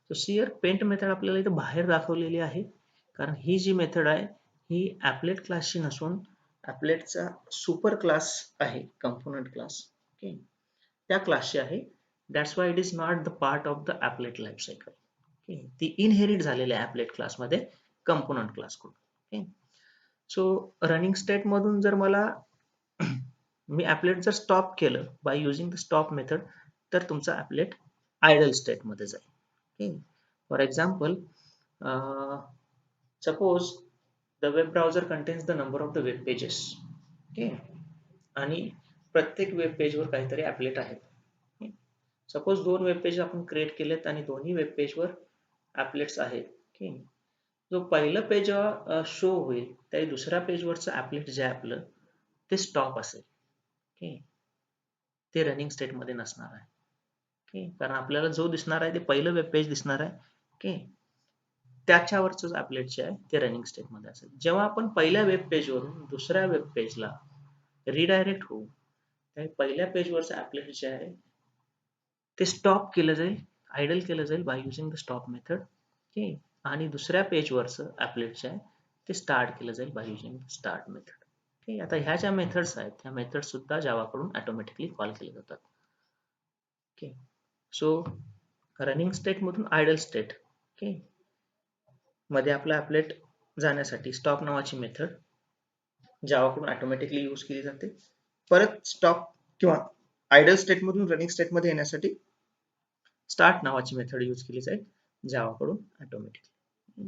सो सियर पेंट मेथड आपल्याला इथे बाहेर दाखवलेली आहे, कारण ही जी मेथड आहे ही ॲपलेट क्लासची नसून ॲपलेटचा सुपर क्लास आहे, कंपोनंट क्लास. ओके, त्या क्लासची आहे. That's why it is not the part of the applet life cycle. Okay, ती इनहेरिट झालेली आहे ॲपलेट क्लासमध्ये कंपोनंट क्लासकडून. ओके, सो रनिंग स्टेट मधून जर मला मी ॲपलेट जर स्टॉप केलं by using the stop method, तर तुमचा ॲपलेट आयडल स्टेट मध्ये जाईल. Okay, for example, suppose the web browser contains the number of the web pages. Okay, आणि प्रत्येक वेब पेजवर काहीतरी ॲपलेट आहे. सपोज 2 वेब पेज आपण क्रिएट केलेत आणि दोन्ही वेब पेजवर ॲपलेट्स आहेत. ओके, जो पहिलं पेज शो होईल त्या दुसऱ्या पेजवरचं ॲपलेट जे आहे आपलं ते स्टॉप असेल. ओके, ते रनिंग स्टेट मध्ये नसणार आहे. ओके, कारण आपल्याला जो दिसणार आहे ते पहिलं वेब पेज दिसणार आहे. ओके, त्याच्यावरच ॲपलेट जे आहे ते रनिंग स्टेट मध्ये असेल. जेव्हा आपण पहिल्या वेब पेजवरून दुसऱ्या वेब पेजला रिडायरेक्ट होऊ, त्या पहिल्या पेजवरचं ॲपलेट जे आहे ते स्टॉप केलं जाईल, आयडल केलं जाईल by using the stop method. Okay, आणि दुसऱ्या पेजवरचं ॲपलेट जे आहे ते स्टार्ट केलं जाईल by using start method. Okay, आता ह्या ज्या मेथड्स आहेत त्या मेथड सुद्धा जावाकडून ऑटोमॅटिकली कॉल केले जातात. ओके, सो रनिंग स्टेट मधून आयडल स्टेट, ओके, मध्ये आपला ॲपलेट जाण्यासाठी स्टॉप नावाची मेथड जावाकडून ऑटोमॅटिकली यूज केली जाते. परत स्टॉप किंवा आयडल स्टेट मधून रनिंग स्टेट मध्ये येण्यासाठी स्टार्ट नावाची मेथड यूज केली जाईल जावाकडून ऑटोमॅटिकली.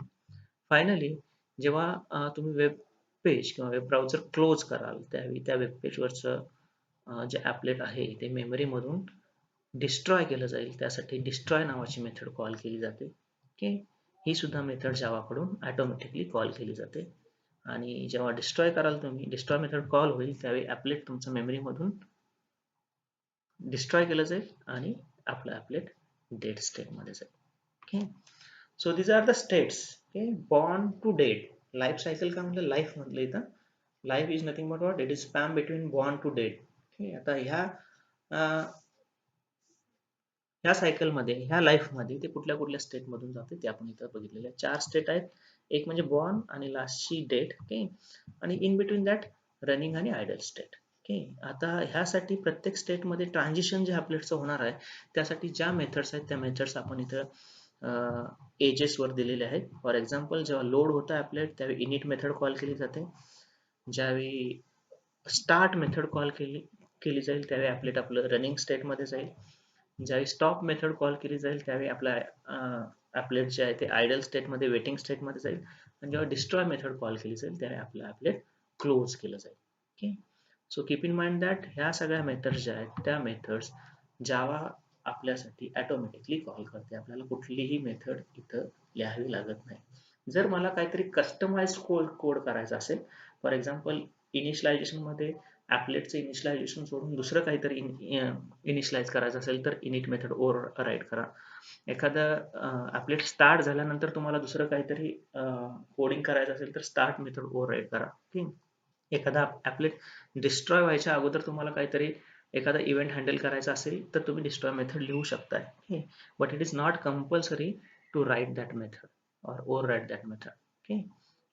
फायनली जेव्हा तुम्ही वेब पेज किंवा वेब ब्राउझर क्लोज कराल त्यावेळी त्या वेब पेजवरचं जे ॲपलेट आहे ते मेमरीमधून डिस्ट्रॉय केलं जाईल. त्यासाठी डिस्ट्रॉय नावाची मेथड कॉल केली जाते. ओके, ही सुद्धा मेथड जावाकडून ऑटोमॅटिकली कॉल केली जाते. आणि जेव्हा डिस्ट्रॉय कराल तुम्ही, डिस्ट्रॉय मेथड कॉल होईल त्यावेळी ॲपलेट तुमचं मेमरीमधून डिस्ट्रॉय केलं जाईल आणि आपलं ॲपलेट डेड स्टेटमध्ये जाईल. Okay, so these are the states. Okay, born to dead. Life cycle का म्हटलं लाईफ म्हटलं इथं. Life is nothing but what, it is span between born to dead. Okay, आता ह्या सायकल मध्ये, ह्या लाईफ मध्ये ते कुठल्या कुठल्या स्टेट मधून जाते ते आपण इथं बघितलेलं आहे. 4 स्टेट आहेत. एक म्हणजे बॉर्न आणि लास्टची डेट. ओके, आणि इन बिटवीन दॅट रनिंग आणि आयडल स्टेट. ओके, आता ह्यासाठी प्रत्येक स्टेट मध्ये ट्रान्झिशन जे ॲपलेटचं होणार आहे त्यासाठी ज्या मेथड्स आहेत त्या मेथड्स आपण इथं एजेस वर दिलेले आहेत. फॉर एक्झाम्पल जेव्हा लोड होतं ॲपलेट त्यावेळी इनिट मेथड कॉल केली जाते. ज्यावेळी स्टार्ट मेथड कॉल केली जाईल त्यावेळी ॲपलेट आपलं रनिंग स्टेटमध्ये जाईल. ज्यावेळी स्टॉप मेथड कॉल केली जाईल त्यावेळी आपला ॲपलेट जे आहे ते आयडल स्टेटमध्ये वेटिंग स्टेटमध्ये जाईल. आणि जेव्हा डिस्ट्रॉय मेथड कॉल केली जाईल त्यावेळी आपलं ॲपलेट क्लोज केलं जाईल. Okay, so keep in mind that ह्या सगळ्या मेथड्स ज्या आहेत त्या मेथड्स जावा आपल्यासाठी ऑटोमॅटिकली कॉल करते. आपल्याला कुठलीही मेथड इथं लिहावी लागत नाही. जर मला काहीतरी कस्टमाइज कोड करायचा असेल, फॉर एक्झाम्पल इनिशियलायझेशनमध्ये ॲपलेटचं इनिशियलायझेशन सोडून दुसरं काहीतरी इनिशियलाइज करायचं असेल तर इनिट मेथड ओव्हर राईट करा. एखादं ॲपलेट स्टार्ट झाल्यानंतर तुम्हाला दुसरं काहीतरी कोडिंग करायचं असेल तर स्टार्ट मेथड ओव्हर राईट करा. ओके, एखादा ॲपलेट डिस्ट्रॉय व्हायच्या अगोदर तुम्हाला काहीतरी एखादा इव्हेंट हँडल करायचा असेल तर तुम्ही डिस्ट्रॉय मेथड लिहू शकताय. Okay, but it is not compulsory to write that method or override that method. Okay,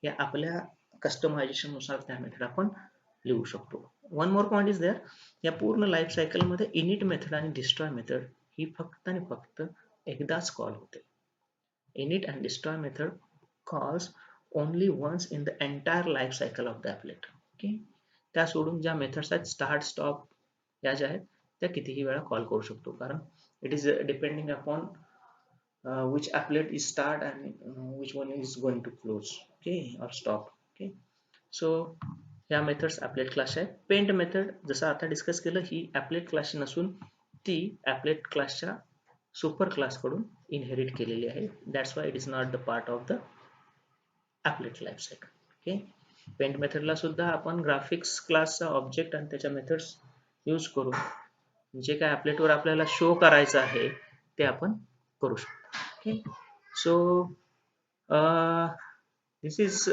या आपल्या कस्टमायझेशननुसार त्या मेथड आपण लिहू शकतो. One more point is there, या पूर्ण लाईफ सायकलमध्ये इनिट मेथड आणि डिस्ट्रॉय मेथड ही फक्त आणि फक्त एकदाच कॉल होते. init and destroy method calls only once in the entire life cycle of the applet. Okay, त्या सोडून ज्या मेथड्स आहेत स्टार्ट स्टॉप या ज्या आहेत त्या कितीही वेळा कॉल करू शकतो, कारण it is depending upon which applet is start and which one is going to close, okay, or stop. Okay, so ह्या मेथड्स applet क्लास आहे. पेंट मेथड जसं आता डिस्कस केलं ही applet क्लास नसून ती applet क्लासच्या सुपर क्लास कडून inherit केलेली आहे. That's why it is not the part of the applet life cycle. Okay, paint मेथडला सुद्धा आपण ग्राफिक्स क्लासचा ऑब्जेक्ट आणि त्याच्या मेथड्स यूज करून जे काय ॲपलेटवर आपल्याला शो करायचं आहे ते आपण करू शकतो. Okay, so this is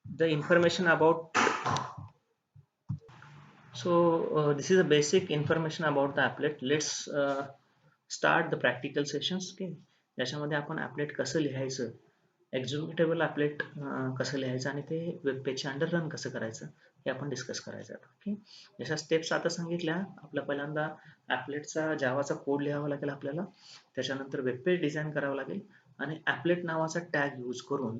the information about this is a basic information about the applet. Let's start the practical sessions. Okay, ज्याच्यामध्ये आपण applet कसं लिहायचं, एक्झिक्युटेबल applet कसं लिहायचं आणि ते वेब पेजच्या अंडर रन कसं करायचं हे आपण डिस्कस करायचं आहे. ओके, जशा स्टेप्स आता सांगितल्या, आपला पहिल्यांदा appletचा जावाचा कोड लिहावा लागेल आपल्याला, त्याच्यानंतर वेब पेज डिझाईन करावं लागेल आणि applet नावाचा टॅग यूज करून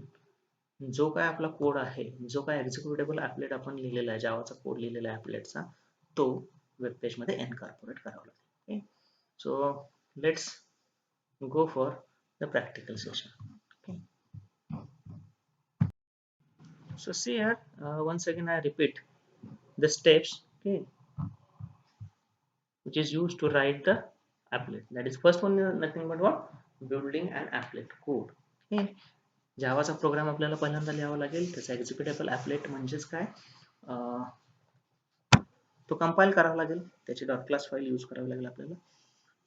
जो काय आपला कोड आहे, जो काय एक्झिक्युटेबल ॲपलेट आपण लिहिलेला आहे, जावाचा कोड लिहिलेला आहे ॲपलेटचा, तो वेब पेज मध्ये इनकॉर्पोरेट करावा लागेल. Okay, so let's go for the practical session. Okay, so see here once again I repeat the steps, okay, which is used to write the applet. That is first one is nothing but what, building an applet code. Okay, जावाचा program आपल्याला पहिल्यांदा लिहावा लागेल, त्याचा executable ॲपलेट म्हणजेच काय तो compile करावा लागेल, त्याची डॉट क्लास फाईल यूज करावी लागेल आपल्याला.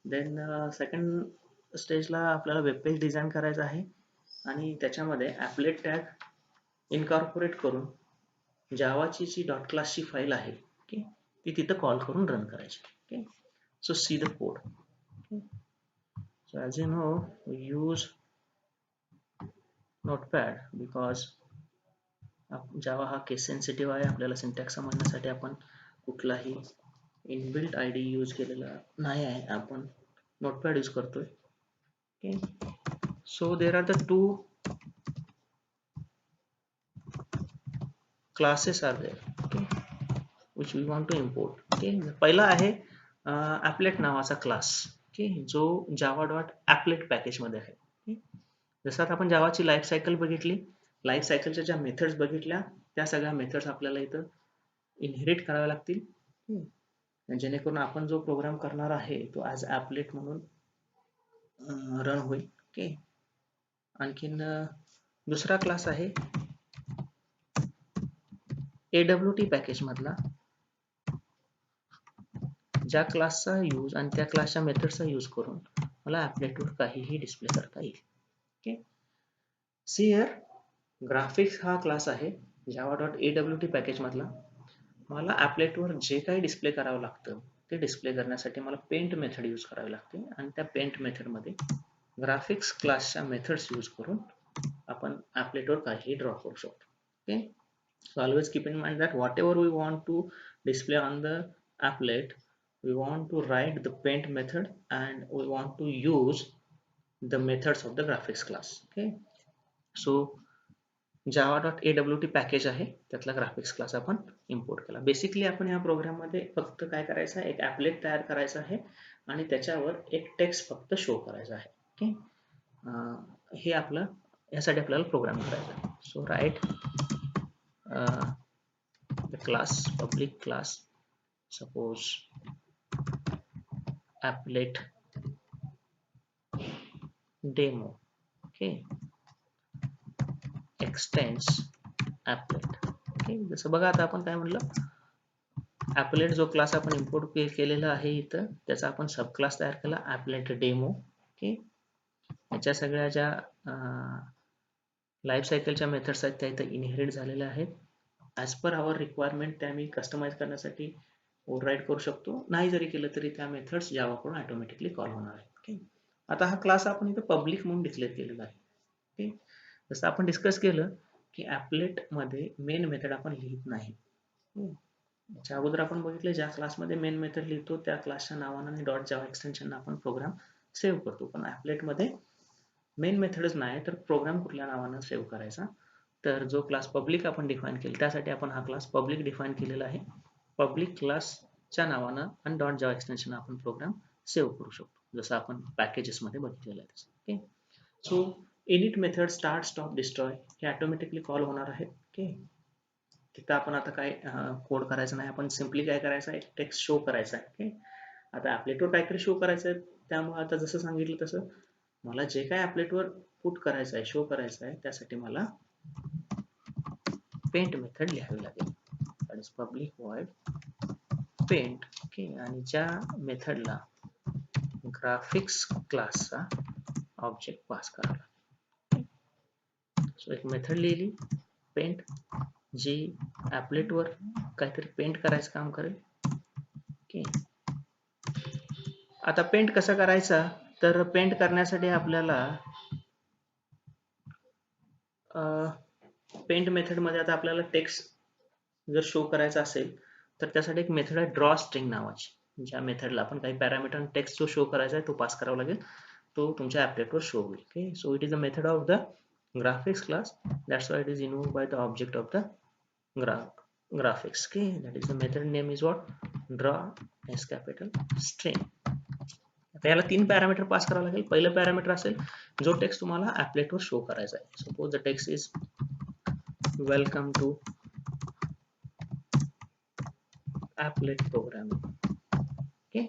देन सेकंड स्टेजला आपल्याला वेब पेज डिझाईन करायचं आहे आणि त्याच्यामध्ये ॲपलेट टॅग इनकॉर्पोरेट करून जावाची जी डॉट क्लासची फाईल आहे, ओके, ती तिथं कॉल करून रन करायची. Okay, so see the code. So as you know we use notepad because Java हा केस सेन्सिटिव्ह आहे. आपल्याला सिंटॅक्स समजण्यासाठी आपण कुठलाही इनबिल्ट आयडी यूज केलेला नाही आहे, आपण नोटपॅड यूज करतोय. Okay, so there are the two classes are there. Okay, which we want to import. Okay, पहिला आहे applet नावाचा क्लास. ओके, जो java.applet पॅकेज मध्ये आहे. okay? जसं आता आपण जावाची लाईफ सायकल बघितली, लाईफ सायकलच्या ज्या मेथड्स बघितल्या त्या सगळ्या मेथड्स आपल्याला इथं इनहेरिट कराव्या लागतील. जेणेकरून आपण जो प्रोग्राम करणार आहे तो ॲज ॲपलेट म्हणून रन होईल. ओके, आणखीन दुसरा क्लास आहे AWT पॅकेज मधला, ज्या क्लासचा यूज आणि त्या क्लासच्या मेथडचा यूज करून मला ॲपलेटवर काहीही डिस्प्ले करता येईल. ओके, सी हिअर ग्राफिक्स हा क्लास आहे java.awt पॅकेज मधला. मला ॲपलेटवर जे काही डिस्प्ले करावं लागतं ते डिस्प्ले करण्यासाठी मला पेंट मेथड यूज करावी लागते आणि त्या पेंट मेथडमध्ये ग्राफिक्स क्लासच्या मेथड्स यूज करून आपण ॲपलेटवर काहीही ड्रॉ करू शकतो. Okay, so always keep in mind that whatever we want to display on the applet, we want to write the paint method and we want to use the methods of the graphics class. Okay, so java.awt package आहे, त्यातला graphics class आपण import केला. Basically आपण या प्रोग्राममध्ये फक्त काय करायचं आहे, एक ॲपलेट तयार करायचं आहे आणि त्याच्यावर एक टेक्स्ट फक्त शो करायचा आहे. ओके, हे आपलं यासाठी आपल्याला प्रोग्राम करायचा आहे. So write the class, public class, suppose applet demo. Okay, extends applet. Okay, जसं बघा आता आपण काय म्हणलं, applet जो क्लास आपण इम्पोर्ट केलेला आहे इथं त्याचा आपण सब क्लास तयार केला applet demo. ओके, याच्या सगळ्या ज्या लाईफ सायकलच्या मेथड्स आहेत त्या इथं इनहेरिट झालेल्या आहेत. ॲज पर आवर रिक्वायरमेंट त्या मी कस्टमाइज करण्यासाठी ओव्हरराईड करू शकतो. नाही जरी केलं तरी त्या मेथड्स जावाकडून ऑटोमॅटिकली कॉल होणार आहेत. ओके, आता हा क्लास आपण इथं पब्लिक म्हणून डिक्लेअर केलेला आहे. ओके, जसं आपण डिस्कस केलं की ॲपलेट मध्ये मेन मेथड आपण लिहित नाही. याच्या अगोदर आपण बघितलं ज्या क्लासमध्ये मेन मेथड लिहितो त्या क्लासच्या नावानं आणि डॉट जावा एक्सटेन्शन आपण प्रोग्राम सेव्ह करतो. पण ॲपलेट मध्ये मेन मेथडच नाही तर प्रोग्राम कुठल्या नावानं सेव्ह करायचा, तर जो क्लास पब्लिक आपण डिफाईन केला त्यासाठी आपण हा क्लास पब्लिक डिफाईन केलेला आहे. पब्लिक क्लासच्या नावानं आणि डॉट जावा एक्सटेन्शन आपण प्रोग्राम सेव्ह करू शकतो, जसं आपण पॅकेजेस मध्ये बघितलेलं आहे. Okay, so init method start stop destroy हे ऑटोमॅटिकली कॉल होणार आहे. ओके, तिथं आपण आता काय कोड करायचं नाही, आपण सिम्पली काय करायचं आहे, टेक्स्ट शो करायचा आहे. ओके, आता ॲपलेटवर काहीतरी शो करायचं आहे, त्यामुळे आता जसं सांगितलं तसं मला जे काय ॲपलेटवर पुट करायचं आहे, शो करायचं आहे, त्यासाठी मला पेंट मेथड लिहावी लागेल. That is public void paint. Okay, आणि ज्या मेथडला ग्राफिक्स क्लासचा ऑब्जेक्ट पास करावा लागेल. सो एक मेथड लिहिली पेंट, जी ॲपलेटवर काहीतरी पेंट करायचं काम करेल. ओके, आता पेंट कसं करायचा, तर पेंट करण्यासाठी आपल्याला पेंट मेथडमध्ये आता आपल्याला टेक्स्ट जर शो करायचा असेल तर त्यासाठी एक मेथड आहे ड्रॉ स्ट्रिंग नावाची, ज्या मेथडला आपण काही पॅरामीटर टेक्स्ट जो शो करायचा आहे तो पास करावा लागेल, तो तुमच्या ॲपलेटवर शो होईल. Okay, so it is a method of the graphics class, that's why it is invoked by the object of the graphics. Okay, that is the method name is what, draw s capital string. आता याला 3 parameter pass करावं लागेल. पहिलं parameter असेल जो text तुम्हाला ॲपलेटवर show करायचा आहे. Suppose the text is welcome to applet programming. Okay,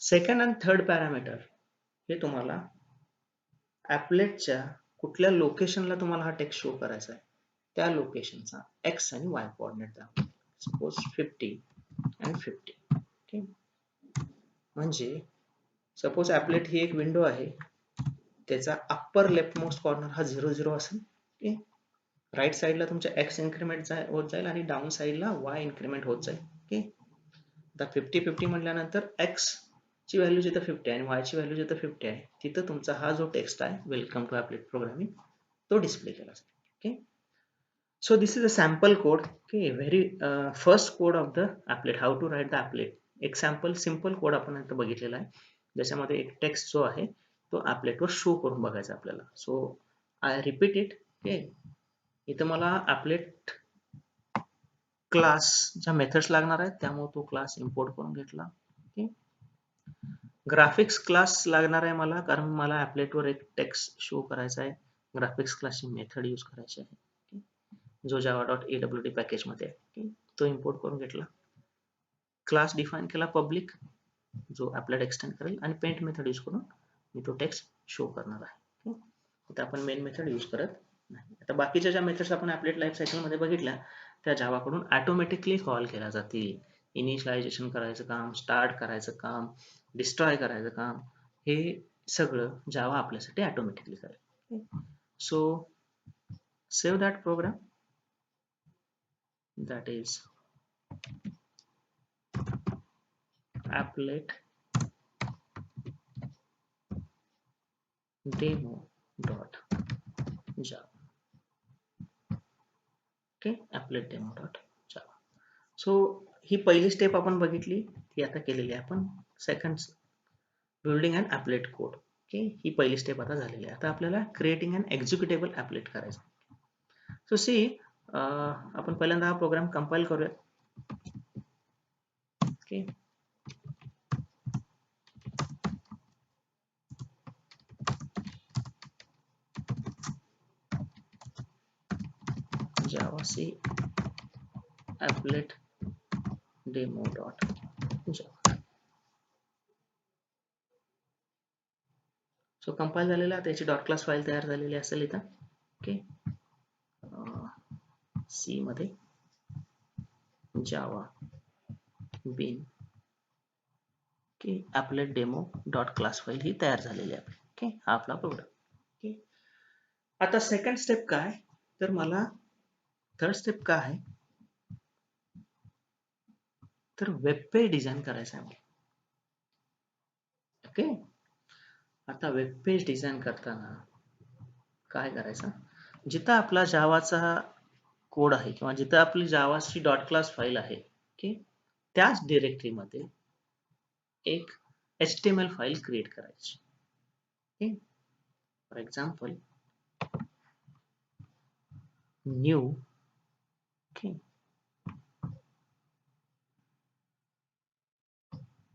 second आणि थर्ड पॅरामीटर हे तुम्हाला ॲपलेटच्या कुठल्या लोकेशनला तुम्हाला हा टेक्स्ट शो करायचा आहे त्या लोकेशनचा एक्स आणि वाय कोऑर्डिनेट दाखवा. सपोज 50 आणि 50. ओके, म्हणजे सपोज ॲपलेट ही एक विंडो आहे, त्याचा अप्पर लेफ्ट मोस्ट कॉर्नर हा 00 असेल. ओके, राईट साईडला तुमच्या एक्स इन्क्रीमेंट होत जाईल आणि डाऊन साईडला वाय इन्क्रीमेंट होत जाईल. ओके, आता 50-50 म्हटल्यानंतर एक्स ची व्हॅल्यू जिथं 50 आहे आणि y ची व्हॅल्यू जिथं 50 आहे तिथं तुमचा हा जो टेक्स्ट आहे वेलकम टू ॲपलेट प्रोग्रामिंग तो डिस्प्ले केला जाईल. Okay, so this is a sample code. Okay, very first code of the applet, how to write the applet. एक सॅम्पल सिम्पल कोड आपण आता बघितलेला आहे, ज्याच्यामध्ये एक टेक्स्ट जो आहे तो ॲपलेटवर शो करून बघायचा आपल्याला. So I repeat it. Okay, इथं मला ॲपलेट क्लासच्या मेथड्स लागणार आहेत, त्यामुळे तो क्लास इम्पोर्ट करून घेतला. ओके. ग्राफिक्स क्लास लागणार आहे मला, कारण मला ॲपलेटवर एक टेक्स्ट शो करायचा आहे. ग्राफिक्स क्लासची मेथड यूज करायची आहे. ओके. जो java.awd पॅकेजमध्ये आहे. ओके. तो इम्पोर्ट करून घेतला. क्लास डिफाईन केला पब्लिक, जो ॲपलेट एक्सटेंड करेल, आणि पेंट मेथड यूज करून मी तो टेक्स्ट शो करणार आहे. ओके. आता आपण मेन मेथड यूज करत नाही. आता बाकीच्या ज्या मेथड्स आपण ॲपलेट लाईफ सायकलमध्ये बघितल्या त्या जावाकडून ऑटोमॅटिकली कॉल केल्या जातील. इनिशियलायझेशन करायचं काम, स्टार्ट करायचं काम, डिस्ट्रॉय करायचं काम, हे सगळं जावा आपल्यासाठी ऑटोमॅटिकली करेल. So save that program, that is applet demo.java. Okay, applet demo.java. So ही पहिली स्टेप आपण बघितली, ती आता केलेली आहे आपण. Second, building and applet code. Okay, ही पहिली स्टेप आता झालेली आहे. आता आपल्याला क्रिएटिंग अँड एक्झिक्युटेबल ॲपलेट करायचं. सो सी, आपण पहिल्यांदा हा प्रोग्राम कंपाईल करूया. Okay. java c applet demo.java. So compile झालेला, त्याची डॉट क्लास फाईल तयार झालेली असेल इथं. ओके. सी मध्ये Java bin, okay, applet demo dot class file ही तयार झालेली आहे. ओके, हा आपला प्रोग्राम. ओके. आता सेकंड स्टेप काय, तर मला थर्ड स्टेप काय आहे, तर वेब पेज डिझाईन करायचं आहे मला. ओके. आता वेब पेज डिझाईन करताना काय करायचं, जिथं आपला जावाचा कोड आहे किंवा जिथं आपली जावाची डॉट क्लास फाईल आहे, ओके, त्याच डिरेक्टरीमध्ये एक HTML फाईल क्रिएट करायची. Okay. For example new, okay,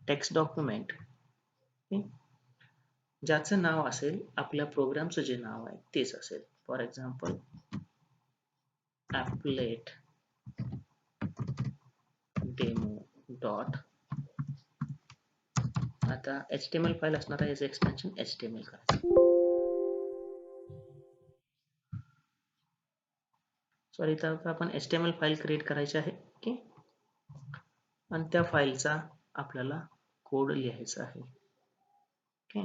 text document, okay, ज्याचं नाव असेल आपल्या प्रोग्रामचं जे नाव आहे तेच असेल. For example applet demo dot, आता HTML फाईल असणार आहे, याचं एक्सटेन्शन HTML करायचं. सॉरी, तर आपण HTML फाईल क्रिएट करायची आहे. ओके. आणि त्या फाईलचा आपल्याला कोड लिहायचा आहे. ओके.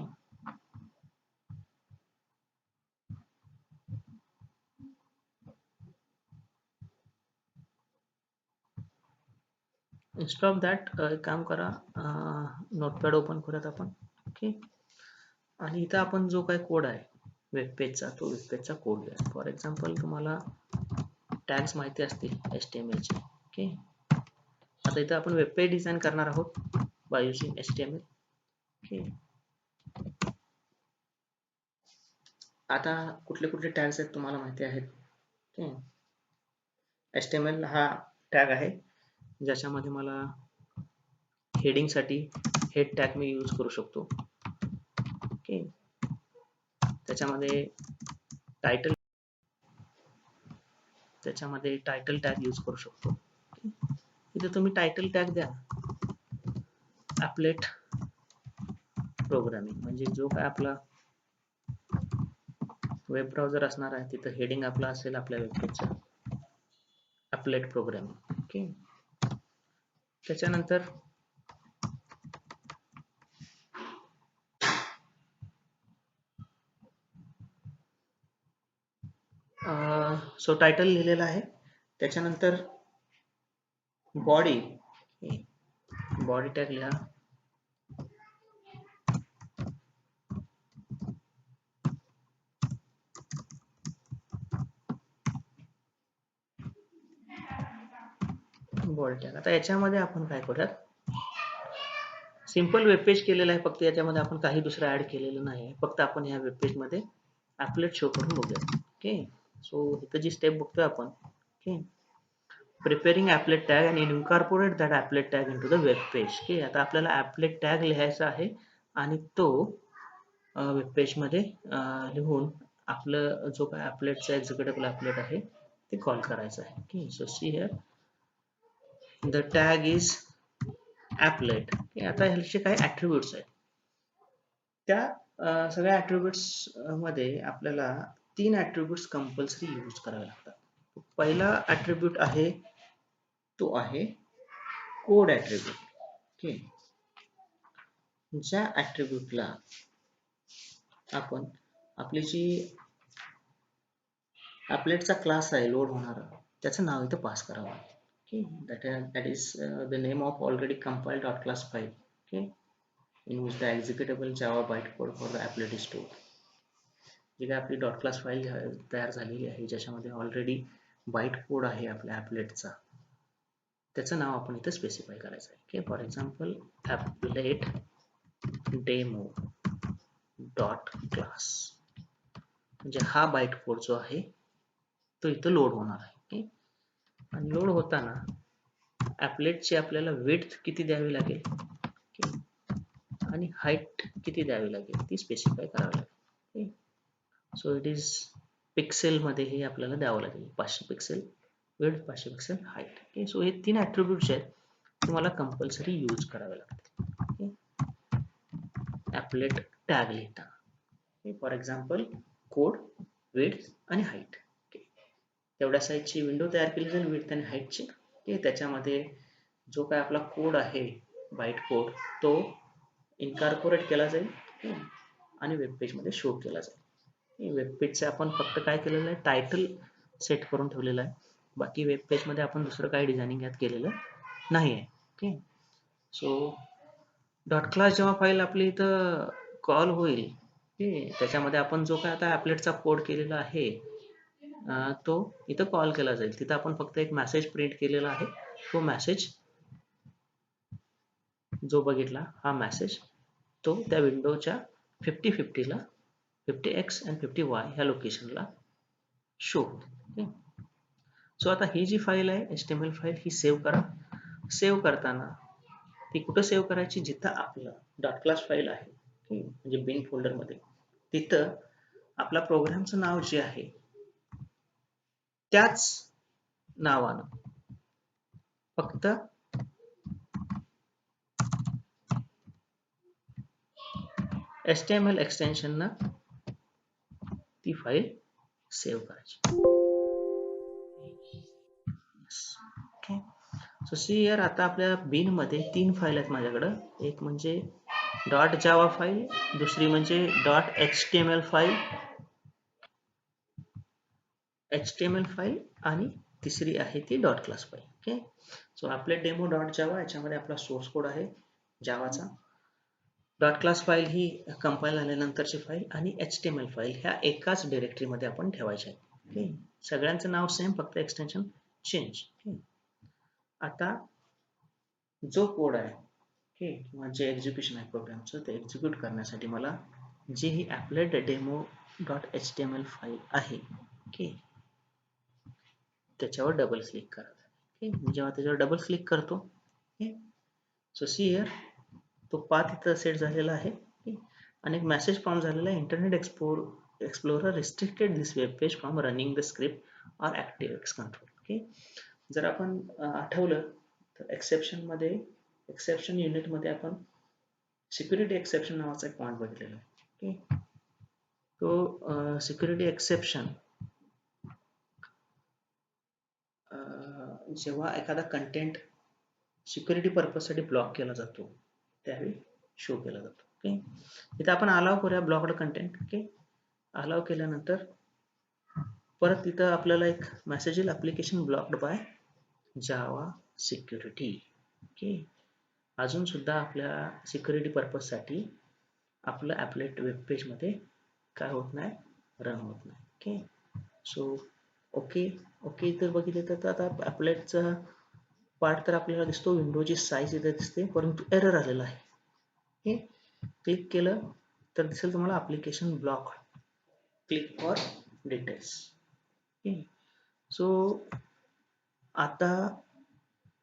इन्स्टेड ऑफ दॅट एक काम करा, नोटपॅड ओपन करूयात आपण. ओके. आणि इथं आपण जो काही कोड आहे वेबपेजचा, तो वेबपेजचा कोड लिहा. फॉर एक्झाम्पल तुम्हाला टॅग्स माहिती असतील HTML चे. ओके. आता इथं आपण वेबपेज डिझाईन करणार आहोत बाय युजिंग HTML. ओके. आता कुठले कुठले टॅग्स आहेत तुम्हाला माहिती आहेत. ओके. HTML हा टॅग आहे ज्याच्यामध्ये मला हेडिंगसाठी हेड टॅग मी यूज करू शकतो. ओके. त्याच्यामध्ये टायटल टॅग यूज करू शकतो. इथे तुम्ही टायटल टॅग द्या ॲपलेट प्रोग्रामिंग, म्हणजे जो काय आपला वेब ब्राउझर असणार आहे तिथं हेडिंग आपला असेल आपल्या वेबपेजचा ॲपलेट प्रोग्रामिंग. ओके. त्याच्यानंतर सो टायटल लिहिलेला आहे. त्याच्यानंतर बॉडी टॅग लिहा. Body tag. आता याच्यामध्ये आपण काय करूयात, सिंपल वेबपेज केलेलं आहे, फक्त याच्यामध्ये आपण काही दुसरं ऍड केलेलं नाही. फक्त आपण ह्या वेबपेज मध्ये ॲपलेट शो करून बघूया. ओके. सो इथं जी स्टेप बघतोय आपण, okay, preparing applet tag and incorporate that applet tag into the web page. Okay, आता आपल्याला applet tag लिहायचा आहे आणि तो वेब पेज मध्ये लिहून आपलं जो काय appletचा executable applet आहे ते कॉल करायचं आहे. Okay, so see here the tag is applet. Okay, आता ह्याचे काही attributes आहेत. त्या सगळ्या attributes मध्ये आपल्याला 3 attributes कंपल्सरी यूज करावे लागतात. पहिला attribute आहे तो आहे कोड attribute. Okay. ज्या attribute ला आपण आपली जी appletचा क्लास आहे लोड होणारा त्याचं नाव इथं पास करावं. Okay. That is the name of already compiled .class file. Okay. In which the executable Java bytecode for the applet is stored. जी काय आपली .class फाईल तयार झालेली आहे ज्याच्यामध्ये ऑलरेडी बाईट कोड आहे आपल्या appletचा त्याचं नाव आपण इथे स्पेसिफाय करायचं आहे. Okay. For example applet demo .class म्हणजे हा बाईट कोड जो आहे तो इथं लोड होणार आहे. Okay. आणि लोड होताना appletची आपल्याला width किती द्यावी लागेल okay. आणि हाईट किती द्यावी लागेल ती स्पेसिफाय करावी लागेल. सो इट इज पिक्सेल मध्ये हे आपल्याला द्यावं लागेल 500 pixel width 500 pixel height. Okay, so हे 3 ॲट्रिब्यूट्स आहेत तुम्हाला कंपल्सरी यूज करावे लागतील. ॲपलेट टॅग लिहिताना फॉर एक्झाम्पल कोड विड्थ आणि हाईट. तेवढ्या साईजची विंडो तयार केली जाईल विड्थ आणि हाईटची. त्याच्यामध्ये जो काय आपला कोड आहे बाईट कोड तो इनकॉर्पोरेट केला जाईल आणि वेब पेज मध्ये शो केला जाईल. वेब पेजचे आपण फक्त काय केलेलं आहे टायटल सेट करून ठेवलेलं आहे. बाकी वेब पेज मध्ये आपण दुसरं काही डिझायनिंग यात केलेलं नाही आहे. ओके, सो डॉट क्लास जेव्हा फाईल आपली इथं कॉल होईल त्याच्यामध्ये आपण जो काय आता ॲपलेटचा कोड केलेला आहे तो इथं कॉल केला जाईल. तिथं आपण फक्त एक मेसेज प्रिंट केलेला आहे. तो मेसेज जो बघितला हा मेसेज तो त्या विंडोच्या 50-50 ला 50x आणि 50y ह्या लोकेशनला शो होते. सो आता ही जी फाईल आहे HTML फाईल ही सेव्ह करा. सेव्ह करताना ती कुठं सेव्ह करायची जिथं आपलं डॉट क्लास फाईल आहे म्हणजे बिन फोल्डर मध्ये तिथं आपला प्रोग्रामचं नाव जे आहे त्याच नावानं फक्त HTML एक्सटेन्शन ना ती फाईल सेव्ह करायची. ओके, सो सी हिअर आता आपल्या बिन मध्ये 3 फाईल आहेत माझ्याकडं. एक म्हणजे डॉट जावा फाईल, दुसरी म्हणजे डॉट HTML फाईल फाईल आणि तिसरी आहे ती dot class file. Okay, so आपले डेमो डॉट जावा याच्यामध्ये आपला सोर्स कोड आहे जावाचा. डॉट क्लास फाईल ही कंपाईल झाल्यानंतरची फाईल आणि HTML फाईल ह्या एकाच डिरेक्टरीमध्ये आपण ठेवायच्या आहेत. ओके, सगळ्यांचं नाव सेम फक्त एक्सटेन्शन चेंज. आता जो कोड आहे किंवा जे एक्झिक्युशन आहे प्रोग्रामचं ते एक्झिक्यूट करण्यासाठी मला जी ही ॲपलेट डेमो डॉट HTML फाईल आहे त्याच्यावर डबल क्लिक करा. जेव्हा त्याच्यावर डबल क्लिक करतो सो सी हिअर तो पाथ इथं सेट झालेला आहे आणि एक मेसेज फॉर्म झालेला आहे internet explorer restricted this web page from running the script or active control. Okay, जर आपण आठवलं तर एक्सेप्शन युनिट मध्ये आपण सिक्युरिटी एक्सेप्शन नावाचा एक पॉइंट बघितलेला आहे. ओके, तो सिक्युरिटी एक्सेप्शन जेव्हा एखादा कंटेंट सिक्युरिटी पर्पज साठी ब्लॉक केला जातो त्यावेळी शो केला जातो. ओके, इथे आपण अलाव करूया ब्लॉक्ड कंटेंट. ओके, अलाव केल्यानंतर परत तिथं आपल्याला एक मेसेज येईल application blocked by Java security. Okay, अजून सुद्धा आपल्या सिक्युरिटी पर्पज साठी आपलं ॲपलेट वेब पेज मध्ये काय होत नाही रन होत नाही. ओके, सो ओके तर बघितलं तर आता ॲपलेटचा पार्ट तर आपल्याला दिसतो, विंडोची साईज इथे दिसते परंतु एरर आलेला आहे. क्लिक केलं तर दिसेल तुम्हाला application block, click for details. So आता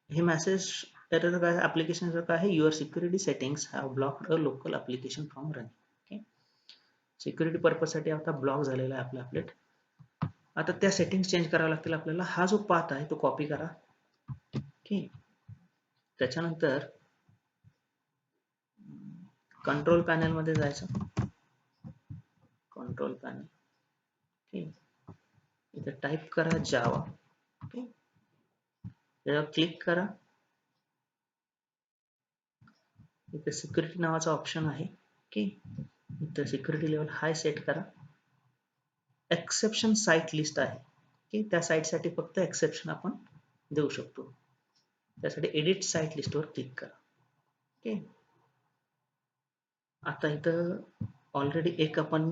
हे मेसेज एरर काय ऍप्लिकेशन काय आहे, your security settings have blocked a local application from running. Okay, security purpose साठी आता ब्लॉक झालेला आहे आपला ऍपलेट. आता त्या सेटिंग्स चेंज कराव्या लागतील आपल्याला. हा जो पाथ आहे तो कॉपी करा. ओके, त्याच्यानंतर कंट्रोल पॅनल मध्ये जायचं. कंट्रोल पॅनल, ओके, इथे टाइप करा जावा. ओके, त्याच्यावर क्लिक करा. इथे सिक्युरिटी नावाचा ऑप्शन आहे. ओके, इथे सिक्युरिटी लेवल हाय सेट करा. एक्सेप्शन साइट लिस्ट आहे. ओके, त्या साईटसाठी फक्त एक्सेप्शन आपण देऊ शकतो. त्यासाठी एडिट साइट लिस्टवर क्लिक करा. ओके, आता इथं ऑलरेडी एक आपण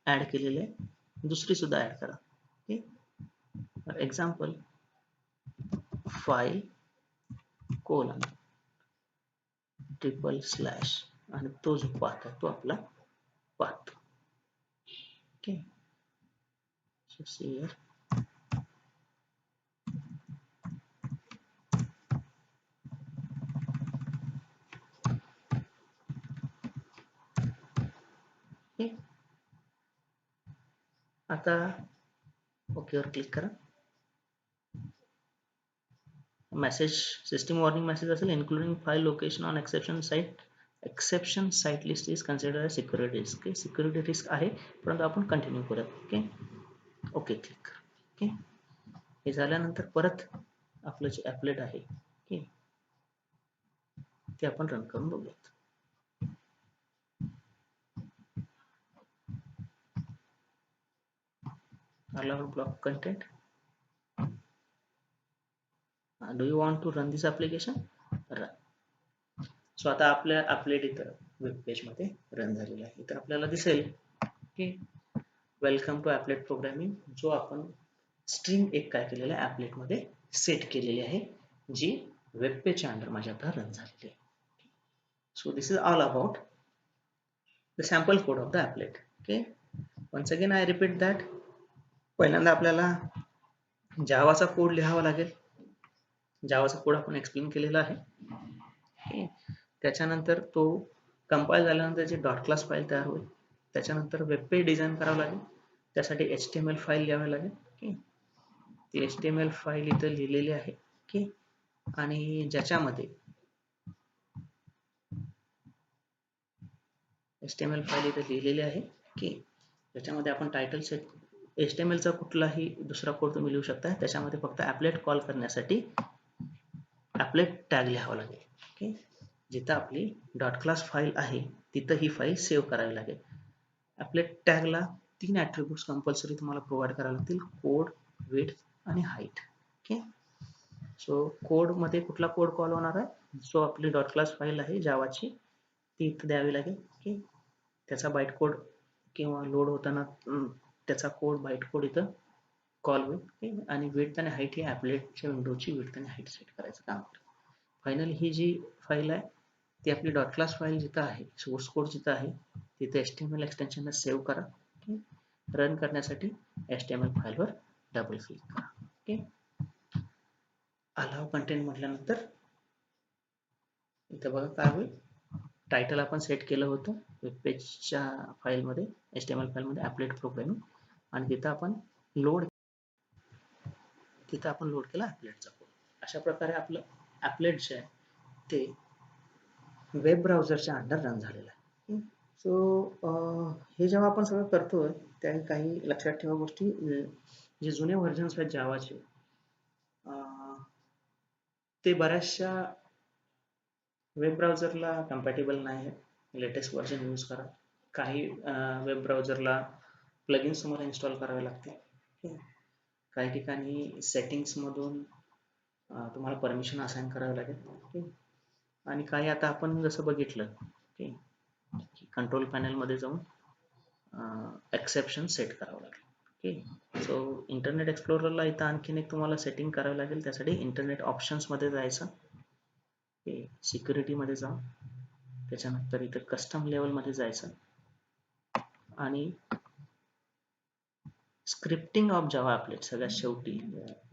ऍड केलेले आहे, दुसरी सुद्धा ऍड करा. Okay, for example file colon // आणि तो जो पाथ आहे तो आपला पाथ. ओके, सो हियर आता ओके वर क्लिक करा. मेसेज सिस्टम वॉर्निंग मेसेज असेल, including file location on exception site. Exception site list is consider security risk. Security risk आहे, परंतु आपण कंटिन्यू करूया. ओके, ओके क्लिक करा. ओके, हे झाल्यानंतर परत आपलं जे ॲपलेट आहे, ओके, ते आपण रन करून बघूयात. allow block content. Do you want to run this application? Run. So आता आपल्या ॲपलेट इथं वेब पेज मध्ये रन झालेला आहे. इथं आपल्याला दिसेल की वेलकम टू ॲपलेट प्रोग्रामिंग, जो आपण स्ट्रिंग एक काय केलेला आहे ॲपलेट मध्ये सेट केलेली आहे, जी वेब पेजच्या अंडर माझ्या आता रन झालेली आहे. So this is all about the sample code of the applet. Okay, once again I repeat that. पहिल्यांदा आपल्याला जावाचा कोड लिहावा लागेल. जावाचा कोड आपण एक्सप्लेन केलेला आहे. ओके, त्याच्यानंतर तो कंपाईल झाल्यानंतर त्याची डॉट क्लास फाईल तयार होईल. त्याच्यानंतर वेब पेज डिझाईन करावं लागेल. त्यासाठी HTML फाईल घ्यावी लागेल. ओके, ती HTML फाईल इथं लिहिलेली आहे. ओके, आणि ज्याच्यामध्ये HTML फाईल इथं लिहिलेली आहे. ओके, ज्याच्यामध्ये आपण टायटल सेट HTML चा कुठलाही दुसरा कोड तुम्ही लिहू शकता. त्याच्यामध्ये फक्त ॲपलेट कॉल करण्यासाठी ॲपलेट टॅग लिहावा लागेल. ओके, जिथं आपली डॉट क्लास फाईल आहे तिथं ही फाईल सेव्ह करावी लागेल. ॲपलेट टॅगला 3 ॲट्रिब्यूट्स कंपल्सरी तुम्हाला प्रोव्हाइड करावे लागतील: कोड, विड्थ आणि हाईट. ओके, सो कोड मध्ये कुठला कोड कॉल होणार आहे, जो आपली डॉट क्लास फाईल आहे जावाची, ती इथं द्यावी लागेल. ओके, त्याचा बाईट कोड किंवा लोड होताना त्याचा कोड बाईट कोड इथं कॉल होईल. ओके, आणि विड्थ आणि हाईट ही ॲपलेटच्या विंडोची विड्थ आणि हाईट सेट करायचं काम करेल. फायनली ही जी फाईल आहे ती आपली डॉट क्लास फाईल जिथं आहे, सोर्स कोड जिथं आहे तिथे HTML एक्सटेन्शन सेव्ह करा. ओके, रन करण्यासाठी HTML फाईलवर डबल क्लिक करा. ओके, अलाव कंटेंट म्हटल्यानंतर इथं बघा काय होईल. टायटल आपण सेट केलं होतं वेब पेजच्या फाईलमध्ये, HTML फाईलमध्ये ॲपलेट प्रोग्रामिंग, आणि तिथं आपण लोड केला ॲपलेटचा कोड. अशा प्रकारे आपलं ॲपलेट जे आहे ते वेब ब्राउझरच्या अंडर रन झालेलं आहे. सो हे जेव्हा आपण सगळं करतोय त्या काही लक्षात ठेवा गोष्टी. जे जुने व्हर्जन्स आहेत जावाचे ते बऱ्याचशा वेब ब्राउझरला कम्पॅटेबल नाही आहे. लेटेस्ट व्हर्जन यूज करा. काही वेब ब्राउझरला प्लगइन्स तुम्हाला इन्स्टॉल करावे लागतील. काही ठिकाणी सेटिंग्समधून तुम्हाला परमिशन असाइन करावे लागेल. आणि काही आता आपण जसं बघितलं की कंट्रोल पॅनलमध्ये जाऊन एक्सेप्शन सेट करावं लागेल. ओके, सो इंटरनेट एक्सप्लोररला इथं आणखीन एक तुम्हाला सेटिंग करावी लागेल. त्यासाठी इंटरनेट ऑप्शन्समध्ये जायचं. ओके, सिक्युरिटीमध्ये जा. त्याच्यानंतर इथं कस्टम लेवलमध्ये जायचं आणि स्क्रिप्टिंग ऑफ जावा ॲपलेट सगळ्यात शेवटी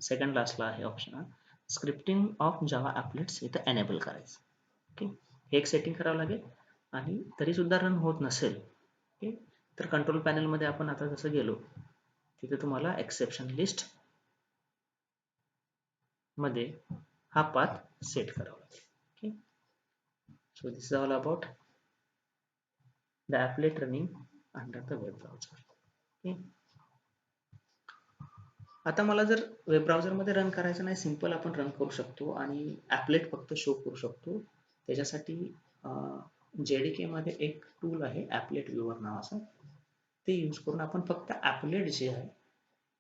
सेकंड लास्टला आहे ऑप्शन. स्क्रिप्टिंग ऑफ जावा ॲपलेट्स इथं एनेबल करायचं. ओके, हे एक सेटिंग करावं लागेल. आणि तरी सुद्धा रन होत नसेल, ओके, तर कंट्रोल पॅनलमध्ये आपण आता जसं गेलो तिथे तुम्हाला एक्सेप्शन लिस्ट मध्ये हा पाथ सेट करावा लागेल. Okay, so this is all about the applet running under the web browser. Okay, आता मला जर वेब ब्राउझरमध्ये रन करायचं नाही, सिंपल आपण रन करू शकतो आणि ॲपलेट फक्त शो करू शकतो. त्याच्यासाठी JDK मध्ये एक टूल आहे ॲपलेट व्ह्यूअर नावाचं, ते यूज करून आपण फक्त ॲपलेट जे आहे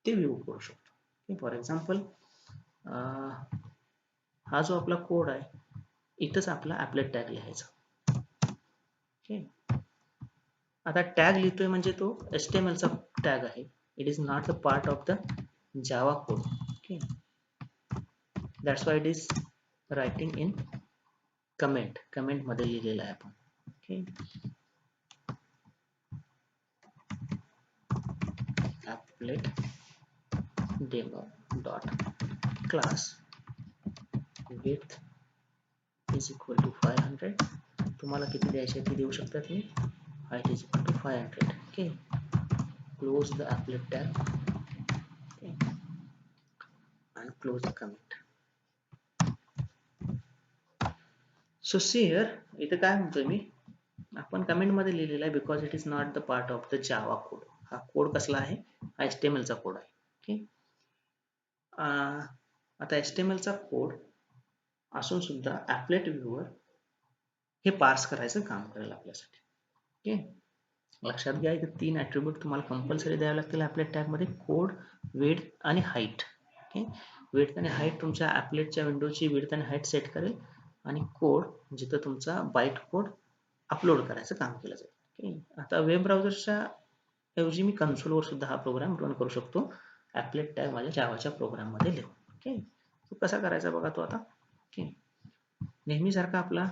ते व्ह्यू करू शकतो. फॉर एक्झाम्पल हा जो आपला कोड आहे इथंच आपला ॲपलेट टॅग लिहायचा. ओके, आता टॅग लिहितोय म्हणजे तो HTML चा टॅग आहे. It is not the part of the Java code. Okay, that's why it is writing in comment मध्ये लिहिलेला आहे आपण. Okay, applet demo dot class width is equal to 500. तुम्हाला किती द्यायचे ते देऊ शकता तुम्ही. height is equal to 500. Okay, close the applet tab. Okay, and close the comment. So see here, इथे काय म्हणतोय मी, आपण कमेंट मध्ये लिहिलेला आहे because it is not the part of the Java code. हा कोड कसला आहे, हा HTML चा कोड आहे. ओके, आता HTML चा कोड असून सुद्धा ॲपलेट व्ह्यूअर हे पार्स करायचं काम करेल आपल्यासाठी. ओके, लक्षात घ्या इथे 3 ॲट्रिब्यूट तुम्हाला कंपल्सरी द्यावे लागतील ॲपलेट टॅगमध्ये, कोड, विड्थ आणि हाईट. ओके, विड्थ आणि हाईट तुमच्या ॲपलेटच्या विंडोची विड्थ आणि हाईट सेट करेल आणि कोड जिथं तुमचा बाईट कोड अपलोड करायचं काम केलं जाईल. ओके, आता वेब ब्राउझरच्या ऐवजी मी कन्सोलवर सुद्धा हा प्रोग्राम रन करू शकतो ॲपलेट टॅग माझ्या जावाच्या प्रोग्राममध्ये लिहून. ओके, तो कसा करायचा बघा तो आता. ओके, नेहमीसारखा आपला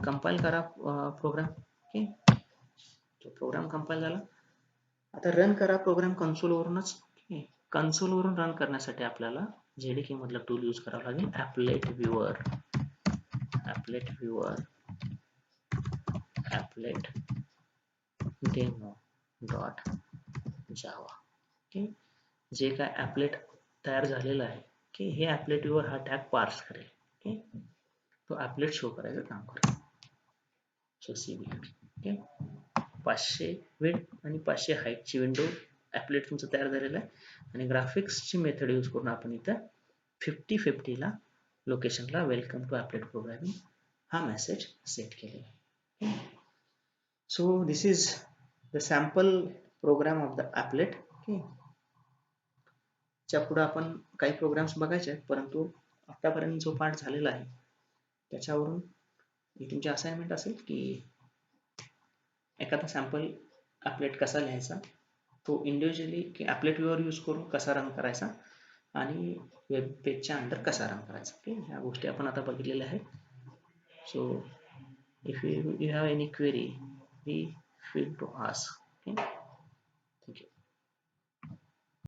कंपाईल करा प्रोग्राम. ओके, तो प्रोग्राम कंपाईल झाला. आता रन करा प्रोग्राम कन्सोलवरूनच. ओके, कन्सोलवरून रन करण्यासाठी आपल्याला JDK मधला टूल यूज करावा लागेल, applet viewer applet demo dot java. Okay, जे काय ॲपलेट तयार झालेलं आहे, ओके, हे ॲपलेट व्ह्यूअर हा टॅग पार्स करेल. ओके, तो ॲपलेट शो करायचं काम करेल. So CB. ओके, 500 विड्थ आणि 500 हाईटची विंडो ॲपलेट तुमचं तयार झालेलं आहे आणि ग्राफिक्सची मेथड यूज करून आपण इथं 50-50 ला लोकेशनला वेलकम टू ॲपलेट प्रोग्रामिंग हा मेसेज सेट केलेला आहे. So this is the sample program of the applet. Okay, च्या पुढे आपण काही प्रोग्राम्स बघायचे आहेत, परंतु आतापर्यंत जो पार्ट झालेला आहे त्याच्यावरून तुमची असाइनमेंट असेल की एखादा सॅम्पल ॲपलेट कसा लिहायचा, तो इंडिव्हिज्युअली की ॲपलेट व्ह्यूअर यूज करून कसा रन करायचा आणि वेब पेजच्या अंडर कसा रन करायचा. ओके, ह्या गोष्टी आपण आता बघितलेल्या आहेत. So if you have any query, be free to ask. Okay.